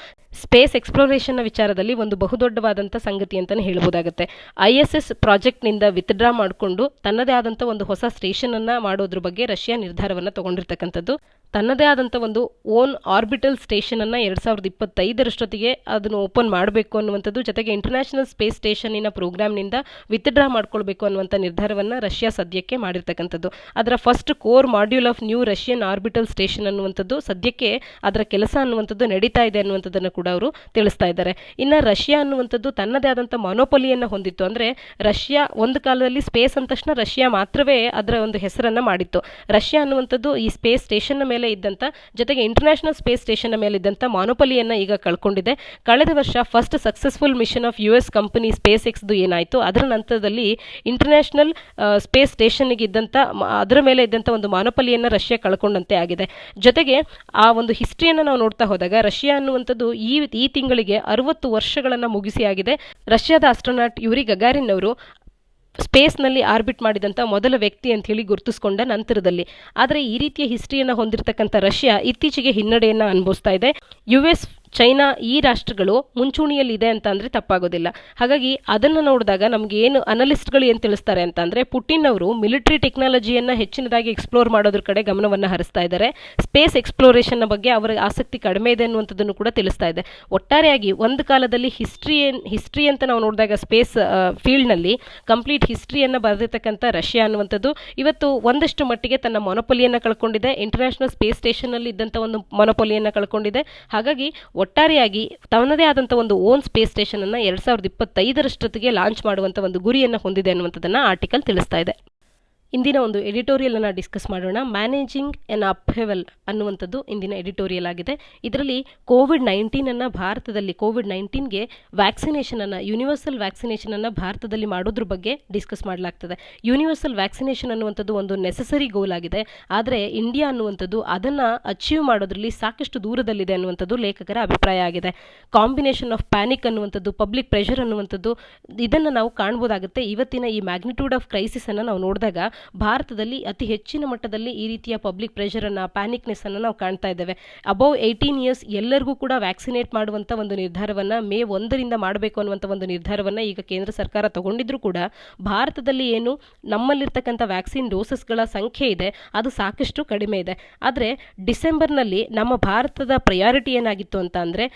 ಸ್ಪೇಸ್ ಎಕ್ಸ್ಪ್ಲೋರೇಷನ್ನ ವಿಚಾರದಲ್ಲಿ ಒಂದು ಬಹುದೊಡ್ಡವಾದಂಥ ಸಂಗತಿ ಅಂತಲೇ ಹೇಳ್ಬೋದಾಗುತ್ತೆ. ISS ಪ್ರಾಜೆಕ್ಟ್ನಿಂದ ವಿತ್ಡ್ರಾ ಮಾಡಿಕೊಂಡು ತನ್ನದೇ ಆದಂಥ ಒಂದು ಹೊಸ ಸ್ಟೇಷನ್ ಅನ್ನು ಮಾಡೋದ್ರ ಬಗ್ಗೆ ರಷ್ಯಾ ನಿರ್ಧಾರವನ್ನು ತಗೊಂಡಿರ್ತಕ್ಕಂಥದ್ದು. ತನ್ನದೇ ಆದಂಥ ಒಂದು ಓನ್ ಆರ್ಬಿಟಲ್ ಸ್ಟೇಷನ್ ಅನ್ನು 2025 ಅದನ್ನು ಓಪನ್ ಮಾಡಬೇಕು ಅನ್ನುವಂಥದ್ದು, ಜೊತೆಗೆ ಇಂಟರ್ನ್ಯಾಷನಲ್ ಸ್ಪೇಸ್ ಸ್ಟೇಷನ್ನಿನ ಪ್ರೋಗ್ರಾಮ್ನಿಂದ ವಿತ್ಡ್ರಾ ಮಾಡ್ಕೊಳ್ಬೇಕು ಅನ್ನುವಂಥ ನಿರ್ಧಾರವನ್ನು ರಷ್ಯಾ ಸದ್ಯಕ್ಕೆ ಮಾಡಿರ್ತಕ್ಕಂಥದ್ದು. ಅದರ first core module of new Russian orbital station ಅನ್ನುವಂಥದ್ದು ಸದ್ಯಕ್ಕೆ ಅದರ ಕೆಲಸ ಅನ್ನುವಂಥದ್ದು ನಡೀತಾ ಇದೆ ಅನ್ನುವಂಥದ್ದನ್ನು ಕೂಡ ಅವರು ತಿಳಿಸ್ತಾ ಇದ್ದಾರೆ. ಇನ್ನು ರಷ್ಯಾ ಅನ್ನುವಂಥದ್ದು ತನ್ನದೇ ಆದಂಥ ಮೊನೋಪೊಲಿಯನ್ನು ಹೊಂದಿತ್ತು. ಅಂದರೆ ರಷ್ಯಾ ಒಂದು ಕಾಲದಲ್ಲಿ ಸ್ಪೇಸ್ ಅಂದ ತಕ್ಷಣ ರಷ್ಯಾ ಮಾತ್ರವೇ ಅದರ ಒಂದು ಹೆಸರನ್ನು ಮಾಡಿತ್ತು. ರಷ್ಯಾ ಅನ್ನುವಂಥದ್ದು ಈ ಸ್ಪೇಸ್ ಸ್ಟೇಷನ್ನ ಮೇಲೆ ಇದ್ದಂಥ ಜೊತೆಗೆ ಇಂಟರ್ನ್ಯಾಷನಲ್ ಸ್ಪೇಸ್ ಸ್ಟೇಷನ್ ಮೇಲೆ ಇದ್ದಂಥ ಮಾನೋಪಲಿಯನ್ನು ಈಗ ಕಳ್ಕೊಂಡಿದೆ. ಕಳೆದ ವರ್ಷ first successful mission of US company space ಎಕ್ಸ್ದು ಏನಾಯಿತು, ಅದರ ನಂತರದಲ್ಲಿ ಇಂಟರ್ನ್ಯಾಷನಲ್ ಸ್ಪೇಸ್ ಸ್ಟೇಷನ್ಗೆ ಇದ್ದಂಥ ಅದರ ಮೇಲೆ ಇದ್ದಂಥ ಒಂದು ಮಾನೋಪಲಿಯನ್ನು ರಷ್ಯಾ ಕಳ್ಕೊಂಡಂತೆ ಆಗಿದೆ. ಜೊತೆಗೆ ಆ ಒಂದು ಹಿಸ್ಟ್ರಿಯನ್ನು ನಾವು ನೋಡ್ತಾ ಹೋದಾಗ ರಷ್ಯಾ ಅನ್ನುವಂಥದ್ದು ಈ ತಿಂಗಳಿಗೆ 60 ವರ್ಷಗಳನ್ನು ಮುಗಿಸಿ ಆಗಿದೆ. ರಷ್ಯಾದ ಆಸ್ಟ್ರೋನಾಟ್ ಯೂರಿ ಗಗಾರಿನ್ ಅವರು ಸ್ಪೇಸ್ನಲ್ಲಿ ಆರ್ಬಿಟ್ ಮಾಡಿದಂಥ ಮೊದಲ ವ್ಯಕ್ತಿ ಅಂತ ಹೇಳಿ ಗುರುತಿಸ್ಕೊಂಡ ನಂತರದಲ್ಲಿ. ಆದರೆ ಈ ರೀತಿಯ ಹಿಸ್ಟ್ರಿಯನ್ನು ಹೊಂದಿರತಕ್ಕಂಥ ರಷ್ಯಾ ಇತ್ತೀಚೆಗೆ ಹಿನ್ನಡೆಯನ್ನು ಅನುಭವಿಸ್ತಾ ಇದೆ. US, ಚೈನಾ ಈ ರಾಷ್ಟ್ರಗಳು ಮುಂಚೂಣಿಯಲ್ಲಿದೆ ಅಂತ ಅಂದರೆ ತಪ್ಪಾಗೋದಿಲ್ಲ. ಹಾಗಾಗಿ ಅದನ್ನು ನೋಡಿದಾಗ ನಮಗೆ ಏನು ಅನಲಿಸ್ಟ್ಗಳು ಏನು ತಿಳಿಸ್ತಾರೆ ಅಂತ ಅಂದರೆ, ಪುಟಿನ್ ಅವರು ಮಿಲಿಟರಿ ಟೆಕ್ನಾಲಜಿಯನ್ನು ಹೆಚ್ಚಿನದಾಗಿ ಎಕ್ಸ್ಪ್ಲೋರ್ ಮಾಡೋದ್ರ ಕಡೆ ಗಮನವನ್ನು ಹರಿಸ್ತಾ ಇದ್ದಾರೆ. ಸ್ಪೇಸ್ ಎಕ್ಸ್ಪ್ಲೋರೇಷನ್ನ ಬಗ್ಗೆ ಅವರ ಆಸಕ್ತಿ ಕಡಿಮೆ ಇದೆ ಅನ್ನುವಂಥದ್ದನ್ನು ಕೂಡ ತಿಳಿಸ್ತಾ ಇದೆ. ಒಟ್ಟಾರೆಯಾಗಿ ಒಂದು ಕಾಲದಲ್ಲಿ ಹಿಸ್ಟ್ರಿ ಅಂತ ನಾವು ನೋಡಿದಾಗ ಸ್ಪೇಸ್ ಫೀಲ್ಡ್ನಲ್ಲಿ ಕಂಪ್ಲೀಟ್ ಹಿಸ್ಟ್ರಿಯನ್ನು ಬರೆದಿರ್ತಕ್ಕಂಥ ರಷ್ಯಾ ಅನ್ನುವಂಥದ್ದು ಇವತ್ತು ಒಂದಷ್ಟು ಮಟ್ಟಿಗೆ ತನ್ನ ಮೊನೊಪೊಲಿಯನ್ನು ಕಳ್ಕೊಂಡಿದೆ. ಇಂಟರ್ನ್ಯಾಷನಲ್ ಸ್ಪೇಸ್ ಸ್ಟೇಷನ್ನಲ್ಲಿ ಇದ್ದಂಥ ಒಂದು ಮೊನೊಪೊಲಿಯನ್ನು ಕಳ್ಕೊಂಡಿದೆ. ಹಾಗಾಗಿ ಒಟ್ಟಾರೆಯಾಗಿ ತನ್ನದೇ ಆದಂಥ ಒಂದು ಓನ್ ಸ್ಪೇಸ್ ಸ್ಟೇಷನ್ ಅನ್ನು 2025 ಲಾಂಚ್ ಮಾಡುವಂಥ ಒಂದು ಗುರಿಯನ್ನು ಹೊಂದಿದೆ ಅನ್ನುವಂಥದ್ದನ್ನು ಆರ್ಟಿಕಲ್ ತಿಳಿಸ್ತಾ ಇದೆ. ಇಂದಿನ ಒಂದು ಎಡಿಟೋರಿಯಲ್ ಅನ್ನು ಡಿಸ್ಕಸ್ ಮಾಡೋಣ. ಮ್ಯಾನೇಜಿಂಗ್ ಎನ್ ಅಪ್ಹೆವಲ್ ಅನ್ನುವಂಥದ್ದು ಇಂದಿನ ಎಡಿಟೋರಿಯಲ್ ಆಗಿದೆ. ಇದರಲ್ಲಿ ಕೋವಿಡ್-19 ಭಾರತದಲ್ಲಿ ಕೋವಿಡ್-19ಗೆ ವ್ಯಾಕ್ಸಿನೇಷನನ್ನು ಯೂನಿವರ್ಸಲ್ ವ್ಯಾಕ್ಸಿನೇಷನನ್ನು ಭಾರತದಲ್ಲಿ ಮಾಡೋದ್ರ ಬಗ್ಗೆ ಡಿಸ್ಕಸ್ ಮಾಡಲಾಗ್ತದೆ. ಯೂನಿವರ್ಸಲ್ ವ್ಯಾಕ್ಸಿನೇಷನ್ ಅನ್ನುವಂಥದ್ದು ಒಂದು ನೆಸಸರಿ ಗೋಲ್ ಆಗಿದೆ. ಆದರೆ ಇಂಡಿಯಾ ಅನ್ನುವಂಥದ್ದು ಅದನ್ನು ಅಚೀವ್ ಮಾಡೋದ್ರಲ್ಲಿ ಸಾಕಷ್ಟು ದೂರದಲ್ಲಿದೆ ಅನ್ನುವಂಥದ್ದು ಲೇಖಕರ ಅಭಿಪ್ರಾಯ ಆಗಿದೆ. ಕಾಂಬಿನೇಷನ್ ಆಫ್ ಪ್ಯಾನಿಕ್ ಅನ್ನುವಂಥದ್ದು, ಪಬ್ಲಿಕ್ ಪ್ರೆಷರ್ ಅನ್ನುವಂಥದ್ದು ಇದನ್ನು ನಾವು ಕಾಣ್ಬೋದಾಗುತ್ತೆ. ಇವತ್ತಿನ ಈ ಮ್ಯಾಗ್ನಿಟ್ಯೂಡ್ ಆಫ್ ಕ್ರೈಸಿಸನ್ನು ನಾವು ನೋಡಿದಾಗ ಭಾರತದಲ್ಲಿ ಅತಿ ಹೆಚ್ಚಿನ ಮಟ್ಟದಲ್ಲಿ ಈ ರೀತಿಯ ಪಬ್ಲಿಕ್ ಪ್ರೆಷರನ್ನು, ಪ್ಯಾನಿಕ್ನೆಸ್ ಅನ್ನು ನಾವು ಕಾಣ್ತಾ ಇದ್ದೇವೆ. ಅಬೌವ್ 18 ಇಯರ್ಸ್ ಎಲ್ಲರಿಗೂ ಕೂಡ ವ್ಯಾಕ್ಸಿನೇಟ್ ಮಾಡುವಂಥ ಒಂದು ನಿರ್ಧಾರವನ್ನು May 1 ಮಾಡಬೇಕು ಅನ್ನುವಂಥ ಒಂದು ನಿರ್ಧಾರವನ್ನು ಈಗ ಕೇಂದ್ರ ಸರ್ಕಾರ ತಗೊಂಡಿದ್ರೂ ಕೂಡ ಭಾರತದಲ್ಲಿ ಏನು ನಮ್ಮಲ್ಲಿರ್ತಕ್ಕಂಥ ವ್ಯಾಕ್ಸಿನ್ ಡೋಸಸ್ಗಳ ಸಂಖ್ಯೆ ಇದೆ ಅದು ಸಾಕಷ್ಟು ಕಡಿಮೆ ಇದೆ. ಆದರೆ ಡಿಸೆಂಬರ್ನಲ್ಲಿ ನಮ್ಮ ಭಾರತದ ಪ್ರಯಾರಿಟಿ ಏನಾಗಿತ್ತು ಅಂತ ಅಂದರೆ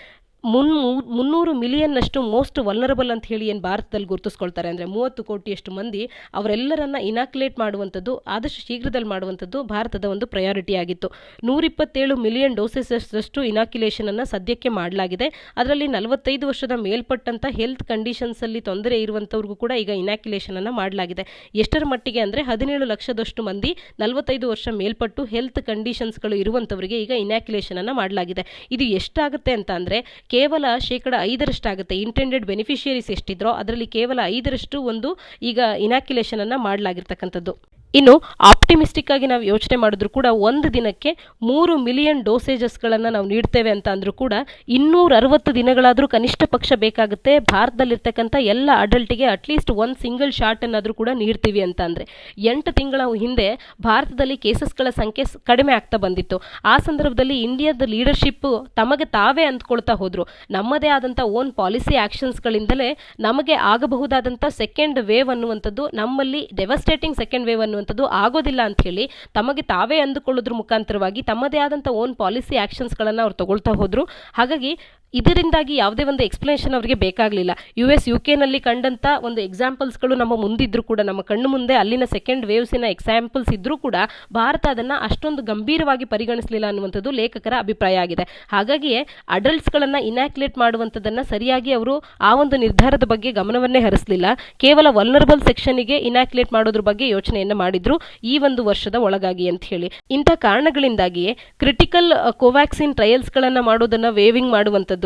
300 ಮಿಲಿಯನ್ನಷ್ಟು ಮೋಸ್ಟ್ ವಲ್ನರಬಲ್ ಅಂತ ಹೇಳಿ ಏನು ಭಾರತದಲ್ಲಿ ಗುರುತಿಸ್ಕೊಳ್ತಾರೆ, ಅಂದರೆ 30 ಕೋಟಿಯಷ್ಟು ಮಂದಿ ಅವರೆಲ್ಲರನ್ನ ಇನಾಕ್ಯುಲೇಟ್ ಮಾಡುವಂಥದ್ದು ಆದಷ್ಟು ಶೀಘ್ರದಲ್ಲಿ ಮಾಡುವಂಥದ್ದು ಭಾರತದ ಒಂದು ಪ್ರಯಾರಿಟಿ ಆಗಿತ್ತು. 127 ಮಿಲಿಯನ್ ಡೋಸಸ್ಷ್ಟು ಇನಾಕ್ಯುಲೇಷನನ್ನು ಸದ್ಯಕ್ಕೆ ಮಾಡಲಾಗಿದೆ. ಅದರಲ್ಲಿ 45 ವರ್ಷದ ಮೇಲ್ಪಟ್ಟಂಥ ಹೆಲ್ತ್ ಕಂಡೀಷನ್ಸಲ್ಲಿ ತೊಂದರೆ ಇರುವಂಥವ್ರಿಗೂ ಕೂಡ ಈಗ ಇನಾಕ್ಯುಲೇಷನನ್ನು ಮಾಡಲಾಗಿದೆ. ಎಷ್ಟರ ಮಟ್ಟಿಗೆ ಅಂದರೆ 17 ಲಕ್ಷದಷ್ಟು ಮಂದಿ 45 ವರ್ಷ ಮೇಲ್ಪಟ್ಟು ಹೆಲ್ತ್ ಕಂಡೀಷನ್ಸ್ಗಳು ಇರುವಂಥವರಿಗೆ ಈಗ ಇನಾಕ್ಯುಲೇಷನನ್ನು ಮಾಡಲಾಗಿದೆ. ಇದು ಎಷ್ಟಾಗುತ್ತೆ ಅಂತ ಅಂದರೆ ಕೇವಲ 5% ಇಂಟೆಂಡೆಡ್ ಬೆನಿಫಿಷಿಯರೀಸ್ ಎಷ್ಟಿದ್ರೋ ಅದರಲ್ಲಿ ಕೇವಲ 5% ಒಂದು ಈಗ ಇನಾಕ್ಯುಲೇಷನನ್ನು ಮಾಡಲಾಗಿರ್ತಕ್ಕಂಥದ್ದು. ಇನ್ನು ಆಪ್ಟಿಮಿಸ್ಟಿಕ್ ಆಗಿ ನಾವು ಯೋಚನೆ ಮಾಡಿದ್ರು ಕೂಡ ಒಂದು ದಿನಕ್ಕೆ 3 ಮಿಲಿಯನ್ ಡೋಸೇಜಸ್ಗಳನ್ನು ನಾವು ನೀಡ್ತೇವೆ ಅಂತ ಅಂದರೂ ಕೂಡ 260 ದಿನಗಳಾದರೂ ಕನಿಷ್ಠ ಪಕ್ಷ ಬೇಕಾಗುತ್ತೆ ಭಾರತದಲ್ಲಿರ್ತಕ್ಕಂಥ ಎಲ್ಲ ಅಡಲ್ಟಿಗೆ ಅಟ್ಲೀಸ್ಟ್ ಒಂದು ಸಿಂಗಲ್ ಶಾಟ್ ಅನ್ನಾದರೂ ಕೂಡ ನೀಡ್ತೀವಿ ಅಂತ ಅಂದರೆ. 8 ತಿಂಗಳ ಹಿಂದೆ ಭಾರತದಲ್ಲಿ ಕೇಸಸ್ಗಳ ಸಂಖ್ಯೆ ಕಡಿಮೆ ಆಗ್ತಾ ಬಂದಿತ್ತು. ಆ ಸಂದರ್ಭದಲ್ಲಿ ಇಂಡಿಯಾದ ಲೀಡರ್ಶಿಪ್ ತಮಗೆ ತಾವೇ ಅಂದ್ಕೊಳ್ತಾ ಹೋದರು, ನಮ್ಮದೇ ಆದಂಥ ಓನ್ ಪಾಲಿಸಿ ಆ್ಯಕ್ಷನ್ಸ್ಗಳಿಂದಲೇ ನಮಗೆ ಆಗಬಹುದಾದಂಥ ಸೆಕೆಂಡ್ ವೇವ್ ಅನ್ನುವಂಥದ್ದು, ನಮ್ಮಲ್ಲಿ ಡೆವಸ್ಟೇಟಿಂಗ್ ಸೆಕೆಂಡ್ ವೇವ್ ಅನ್ನುವಂಥದ್ದು ಆಗೋದಿಲ್ಲ ಅಂತ ಹೇಳಿ ತಮಗೆ ತಾವೇ ಅಂದುಕೊಳ್ಳೋದ್ರ ಮುಖಾಂತರವಾಗಿ ತಮ್ಮದೇ ಆದಂಥ ಓನ್ ಪಾಲಿಸಿ ಆ್ಯಕ್ಷನ್ಸ್ಗಳನ್ನು ಅವ್ರು ತಗೊಳ್ತಾ ಹೋದರು. ಹಾಗಾಗಿ ಇದರಿಂದಾಗಿ ಯಾವುದೇ ಒಂದು ಎಕ್ಸ್ಪ್ಲನೇಷನ್ ಅವರಿಗೆ ಬೇಕಾಗಲಿಲ್ಲ. US, UK ಕಂಡಂಥ ಒಂದು ಎಕ್ಸಾಂಪಲ್ಸ್ಗಳು ನಮ್ಮ ಮುಂದಿದ್ರೂ ಕೂಡ, ನಮ್ಮ ಕಣ್ಣು ಮುಂದೆ ಅಲ್ಲಿನ ಸೆಕೆಂಡ್ ವೇವ್ಸಿನ ಎಕ್ಸಾಂಪಲ್ಸ್ ಇದ್ದರೂ ಕೂಡ ಭಾರತ ಅದನ್ನು ಅಷ್ಟೊಂದು ಗಂಭೀರವಾಗಿ ಪರಿಗಣಿಸಲಿಲ್ಲ ಅನ್ನುವಂಥದ್ದು ಲೇಖಕರ ಅಭಿಪ್ರಾಯ ಆಗಿದೆ. ಹಾಗಾಗಿಯೇ ಅಡಲ್ಟ್ಸ್ಗಳನ್ನು ಇನಾಕ್ಯುಲೇಟ್ ಮಾಡುವಂಥದ್ದನ್ನು ಸರಿಯಾಗಿ ಅವರು ಆ ಒಂದು ನಿರ್ಧಾರದ ಬಗ್ಗೆ ಗಮನವನ್ನೇ ಹರಿಸಲಿಲ್ಲ. ಕೇವಲ ವಲ್ನರಬಲ್ ಸೆಕ್ಷನ್ಗೆ ಇನಾಕ್ಯುಲೇಟ್ ಮಾಡೋದ್ರ ಬಗ್ಗೆ ಯೋಚನೆಯನ್ನು ಮಾಡಿದ್ರು ಈ ಒಂದು ವರ್ಷದ ಒಳಗಾಗಿ ಅಂತ ಹೇಳಿ. ಇಂಥ ಕಾರಣಗಳಿಂದಾಗಿಯೇ ಕ್ರಿಟಿಕಲ್ ಕೋವ್ಯಾಕ್ಸಿನ್ ಟ್ರಯಲ್ಸ್ಗಳನ್ನು ಮಾಡೋದನ್ನು ವೇವಿಂಗ್ ಮಾಡುವಂಥದ್ದು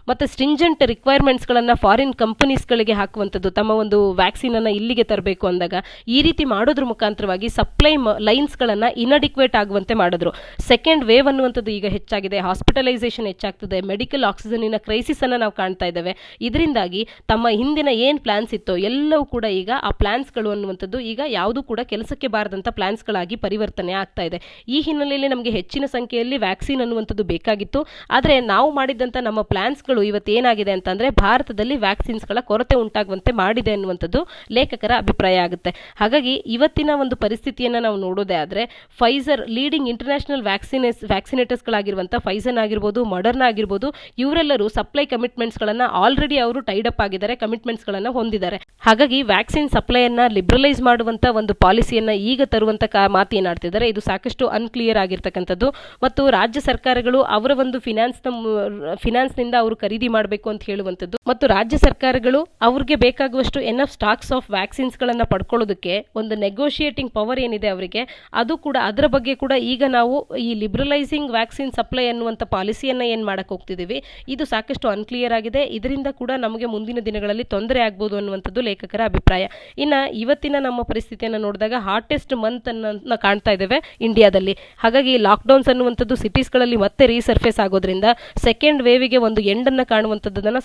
ಮತ್ತು ಸ್ಟ್ರಿಂಜೆಂಟ್ ರಿಕ್ವೈರ್ಮೆಂಟ್ಸ್ಗಳನ್ನು ಫಾರಿನ್ ಕಂಪನೀಸ್ಗಳಿಗೆ ಹಾಕುವಂಥದ್ದು, ತಮ್ಮ ಒಂದು ವ್ಯಾಕ್ಸಿನನ್ನು ಇಲ್ಲಿಗೆ ತರಬೇಕು ಅಂದಾಗ ಈ ರೀತಿ ಮಾಡೋದ್ರ ಮುಖಾಂತರವಾಗಿ ಸಪ್ಲೈ ಲೈನ್ಸ್ಗಳನ್ನು ಇನ್ಅಡಿಕ್ವೇಟ್ ಆಗುವಂತೆ ಮಾಡಿದ್ರು. ಸೆಕೆಂಡ್ ವೇವ್ ಅನ್ನುವಂಥದ್ದು ಈಗ ಹೆಚ್ಚಾಗಿದೆ, ಹಾಸ್ಪಿಟಲೈಸೇಷನ್ ಹೆಚ್ಚಾಗ್ತದೆ, ಮೆಡಿಕಲ್ ಆಕ್ಸಿಜನಿನ ಕ್ರೈಸಿಸನ್ನು ನಾವು ಕಾಣ್ತಾ ಇದ್ದೇವೆ. ಇದರಿಂದಾಗಿ ತಮ್ಮ ಹಿಂದಿನ ಏನು ಪ್ಲಾನ್ಸ್ ಇತ್ತೋ ಎಲ್ಲವೂ ಕೂಡ ಈಗ ಆ ಪ್ಲಾನ್ಸ್ಗಳು ಅನ್ನುವಂಥದ್ದು ಈಗ ಯಾವುದೂ ಕೂಡ ಕೆಲಸಕ್ಕೆ ಬಾರದಂಥ ಪ್ಲಾನ್ಸ್ಗಳಾಗಿ ಪರಿವರ್ತನೆ ಆಗ್ತಾ ಇದೆ. ಈ ಹಿನ್ನೆಲೆಯಲ್ಲಿ ನಮಗೆ ಹೆಚ್ಚಿನ ಸಂಖ್ಯೆಯಲ್ಲಿ ವ್ಯಾಕ್ಸಿನ್ ಅನ್ನುವಂಥದ್ದು ಬೇಕಾಗಿತ್ತು. ಆದರೆ ನಾವು ಮಾಡಿದಂಥ ನಮ್ಮ ಪ್ಲಾನ್ಸ್ಗಳು ಇವತ್ತೇನಾಗಿದೆ ಅಂತಂದರೆ ಭಾರತದಲ್ಲಿ ವ್ಯಾಕ್ಸಿನ್ಸ್ಗಳ ಕೊರತೆ ಉಂಟಾಗುವಂತೆ ಮಾಡಿದೆ ಅನ್ನುವಂಥದ್ದು ಲೇಖಕರ ಅಭಿಪ್ರಾಯ ಆಗುತ್ತೆ. ಹಾಗಾಗಿ ಇವತ್ತಿನ ಒಂದು ಪರಿಸ್ಥಿತಿಯನ್ನು ನಾವು ನೋಡೋದೇ ಆದರೆ ಫೈಸರ್ ಲೀಡಿಂಗ್ ಇಂಟರ್ನ್ಯಾಷನಲ್ ವ್ಯಾಕ್ಸಿನೇಟರ್ಸ್ಗಳಾಗಿರುವಂಥ ಫೈಸರ್ ಆಗಿರ್ಬೋದು, ಮಾಡರ್ನಾ ಆಗಿರ್ಬೋದು, ಇವರೆಲ್ಲರೂ ಸಪ್ಲೈ ಕಮಿಟ್ಮೆಂಟ್ಸ್ಗಳನ್ನು ಆಲ್ರೆಡಿ ಅವರು ಟೈಡ್ ಅಪ್ ಆಗಿದ್ದಾರೆ, ಕಮಿಟ್ಮೆಂಟ್ಸ್ಗಳನ್ನು ಹೊಂದಿದ್ದಾರೆ. ಹಾಗಾಗಿ ವ್ಯಾಕ್ಸಿನ್ ಸಪ್ಲೈಯನ್ನು ಲಿಬ್ರಲೈಸ್ ಮಾಡುವಂಥ ಒಂದು ಪಾಲಿಸಿಯನ್ನು ಅನ್ನು ಈಗ ತರುವಂತ ಮಾತೇನಾಡ್ತಿದ್ದಾರೆ ಇದು ಸಾಕಷ್ಟು ಅನ್ಕ್ಲಿಯರ್ ಆಗಿರ್ತಕ್ಕಂಥದ್ದು. ಮತ್ತು ರಾಜ್ಯ ಸರ್ಕಾರಗಳು ಅವರ ಒಂದು ಫಿನಾನ್ಸ್ನಿಂದ ಅವರು ಖರೀದಿ ಮಾಡಬೇಕು ಅಂತ ಹೇಳುವಂಥದ್ದು ಮತ್ತು ರಾಜ್ಯ ಸರ್ಕಾರಗಳು ಅವ್ರಿಗೆ ಬೇಕಾಗುವಷ್ಟು ಎನಫ್ ಸ್ಟಾಕ್ಸ್ ಆಫ್ ವ್ಯಾಕ್ಸಿನ್ಸ್ಗಳನ್ನು ಪಡ್ಕೊಳ್ಳೋದಕ್ಕೆ ಒಂದು ನೆಗೋಷಿಯೇಟಿಂಗ್ ಪವರ್ ಏನಿದೆ ಅವರಿಗೆ, ಅದು ಕೂಡ ಅದರ ಬಗ್ಗೆ ಕೂಡ ಈಗ ನಾವು ಈ ಲಿಬ್ರಲೈಸಿಂಗ್ ವ್ಯಾಕ್ಸಿನ್ ಸಪ್ಲೈ ಅನ್ನುವಂಥ ಪಾಲಿಸಿಯನ್ನು ಏನು ಮಾಡಕ್ಕೆ ಹೋಗ್ತಿದ್ದೀವಿ ಇದು ಸಾಕಷ್ಟು ಅನ್ಕ್ಲಿಯರ್ ಆಗಿದೆ. ಇದರಿಂದ ಕೂಡ ನಮಗೆ ಮುಂದಿನ ದಿನಗಳಲ್ಲಿ ತೊಂದರೆ ಆಗ್ಬೋದು ಅನ್ನುವಂಥದ್ದು ಲೇಖಕರ ಅಭಿಪ್ರಾಯ. ಇನ್ನು ಇವತ್ತಿನ ನಮ್ಮ ಪರಿಸ್ಥಿತಿಯನ್ನು ನೋಡಿದಾಗ ಹಾಟೆಸ್ಟ್ ಮಂತ್ ಅನ್ನು ಕಾಣ್ತಾ ಇದ್ದೇವೆ ಇಂಡಿಯಾದಲ್ಲಿ. ಹಾಗಾಗಿ ಲಾಕ್ಡೌನ್ಸ್ ಅನ್ನುವಂಥದ್ದು ಸಿಟೀಸ್ಗಳಲ್ಲಿ ಮತ್ತೆ ರೀಸರ್ಫೇಸ್ ಆಗೋದ್ರಿಂದ ಸೆಕೆಂಡ್ ವೇವಿಗೆ ಒಂದು ಎಂಡನ್ನು ಕಾಣುವಂಥದ್ದನ್ನು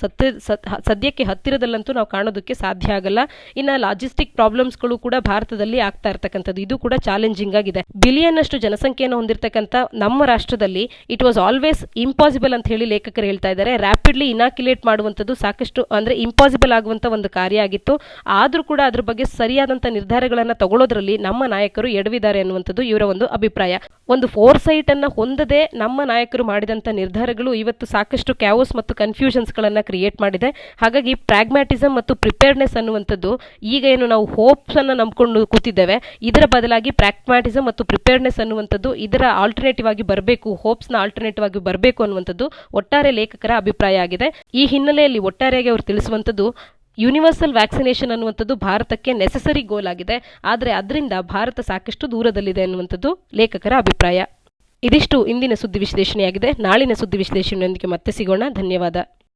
ಸದ್ಯಕ್ಕೆ ಹತ್ತಿರದಲ್ಲಂತೂ ನಾವು ಕಾಣೋದಕ್ಕೆ ಸಾಧ್ಯ ಆಗಲ್ಲ. ಇನ್ನು ಲಾಜಿಸ್ಟಿಕ್ ಪ್ರಾಬ್ಲಮ್ಸ್ಗಳು ಕೂಡ ಭಾರತದಲ್ಲಿ ಆಗ್ತಾ ಇರ್ತಕ್ಕಂಥದ್ದು ಇದು ಕೂಡ ಚಾಲೆಂಜಿಂಗ್ ಆಗಿದೆ. ಬಿಲಿಯನ್ ಅಷ್ಟು ಜನಸಂಖ್ಯೆಯನ್ನು ಹೊಂದಿರತಕ್ಕಂಥ ನಮ್ಮ ರಾಷ್ಟ್ರದಲ್ಲಿ ಇಟ್ ವಾಸ್ ಆಲ್ವೇಸ್ ಇಂಪಾಸಿಬಲ್ ಅಂತ ಹೇಳಿ ಲೇಖಕರು ಹೇಳ್ತಾ ಇದ್ದಾರೆ. ರ್ಯಾಪಿಡ್ಲಿ ಇನಾಕ್ಯುಲೇಟ್ ಮಾಡುವಂಥದ್ದು ಸಾಕಷ್ಟು ಅಂದರೆ ಇಂಪಾಸಿಬಲ್ ಆಗುವಂಥ ಒಂದು ಕಾರ್ಯ ಆಗಿತ್ತು. ಆದರೂ ಕೂಡ ಅದ್ರ ಬಗ್ಗೆ ಸರಿಯಾದಂಥ ನಿರ್ಧಾರಗಳನ್ನು ತಗೊಳ್ಳೋದ್ರಲ್ಲಿ ನಮ್ಮ ನಾಯಕರು ಎಡವಿದ್ದಾರೆ ಅನ್ನುವಂಥದ್ದು ಇವರ ಒಂದು ಅಭಿಪ್ರಾಯ. ಒಂದು ಫೋರ್ಸೈಟ್ ಅನ್ನು ಹೊಂದದೆ ನಮ್ಮ ನಾಯಕರು ಮಾಡಿದಂಥ ನಿರ್ಧಾರಗಳು ಇವತ್ತು ಸಾಕಷ್ಟು ಕ್ಯಾವೋಸ್ ಮತ್ತು ಕನ್ಫ್ಯೂಷನ್ಸ್ಗಳನ್ನು ಕ್ರಿಯೇಟ್ ಮಾಡಿದೆ. ಹಾಗಾಗಿ ಪ್ರಾಗ್ಮ್ಯಾಟಿಸಮ್ ಮತ್ತು ಪ್ರಿಪೇರ್ಡ್ನೆಸ್ ಅನ್ನುವಂಥದ್ದು ಈಗ ಏನು ನಾವು ಹೋಪ್ಸ್ ಅನ್ನು ನಂಬ್ಕೊಂಡು ಕೂತಿದ್ದೇವೆ, ಇದರ ಬದಲಾಗಿ ಪ್ರಾಗ್ಮ್ಯಾಟಿಸಮ್ ಮತ್ತು ಪ್ರಿಪೇರ್ಡ್ನೆಸ್ ಅನ್ನುವಂಥದ್ದು ಇದರ ಆಲ್ಟರ್ನೇಟಿವ್ ಆಗಿ ಬರಬೇಕು, ಹೋಪ್ಸ್ನ ಆಲ್ಟರ್ನೇಟಿವ್ ಆಗಿ ಬರಬೇಕು ಅನ್ನುವಂಥದ್ದು ಒಟ್ಟಾರೆ ಲೇಖಕರ ಅಭಿಪ್ರಾಯ ಆಗಿದೆ. ಈ ಹಿನ್ನೆಲೆಯಲ್ಲಿ ಒಟ್ಟಾರೆಯಾಗಿ ಅವರು ತಿಳಿಸುವಂಥದ್ದು ಯೂನಿವರ್ಸಲ್ ವ್ಯಾಕ್ಸಿನೇಷನ್ ಅನ್ನುವಂಥದ್ದು ಭಾರತಕ್ಕೆ ನೆಸೆಸರಿ ಗೋಲ್ ಆಗಿದೆ, ಆದರೆ ಅದರಿಂದ ಭಾರತ ಸಾಕಷ್ಟು ದೂರದಲ್ಲಿದೆ ಅನ್ನುವಂಥದ್ದು ಲೇಖಕರ ಅಭಿಪ್ರಾಯ. ಇದಿಷ್ಟು ಇಂದಿನ ಸುದ್ದಿ ವಿಶ್ಲೇಷಣೆಯಾಗಿದೆ. ನಾಳಿನ ಸುದ್ದಿ ವಿಶ್ಲೇಷಣೆಯೊಂದಿಗೆ ಮತ್ತೆ ಸಿಗೋಣ. ಧನ್ಯವಾದ.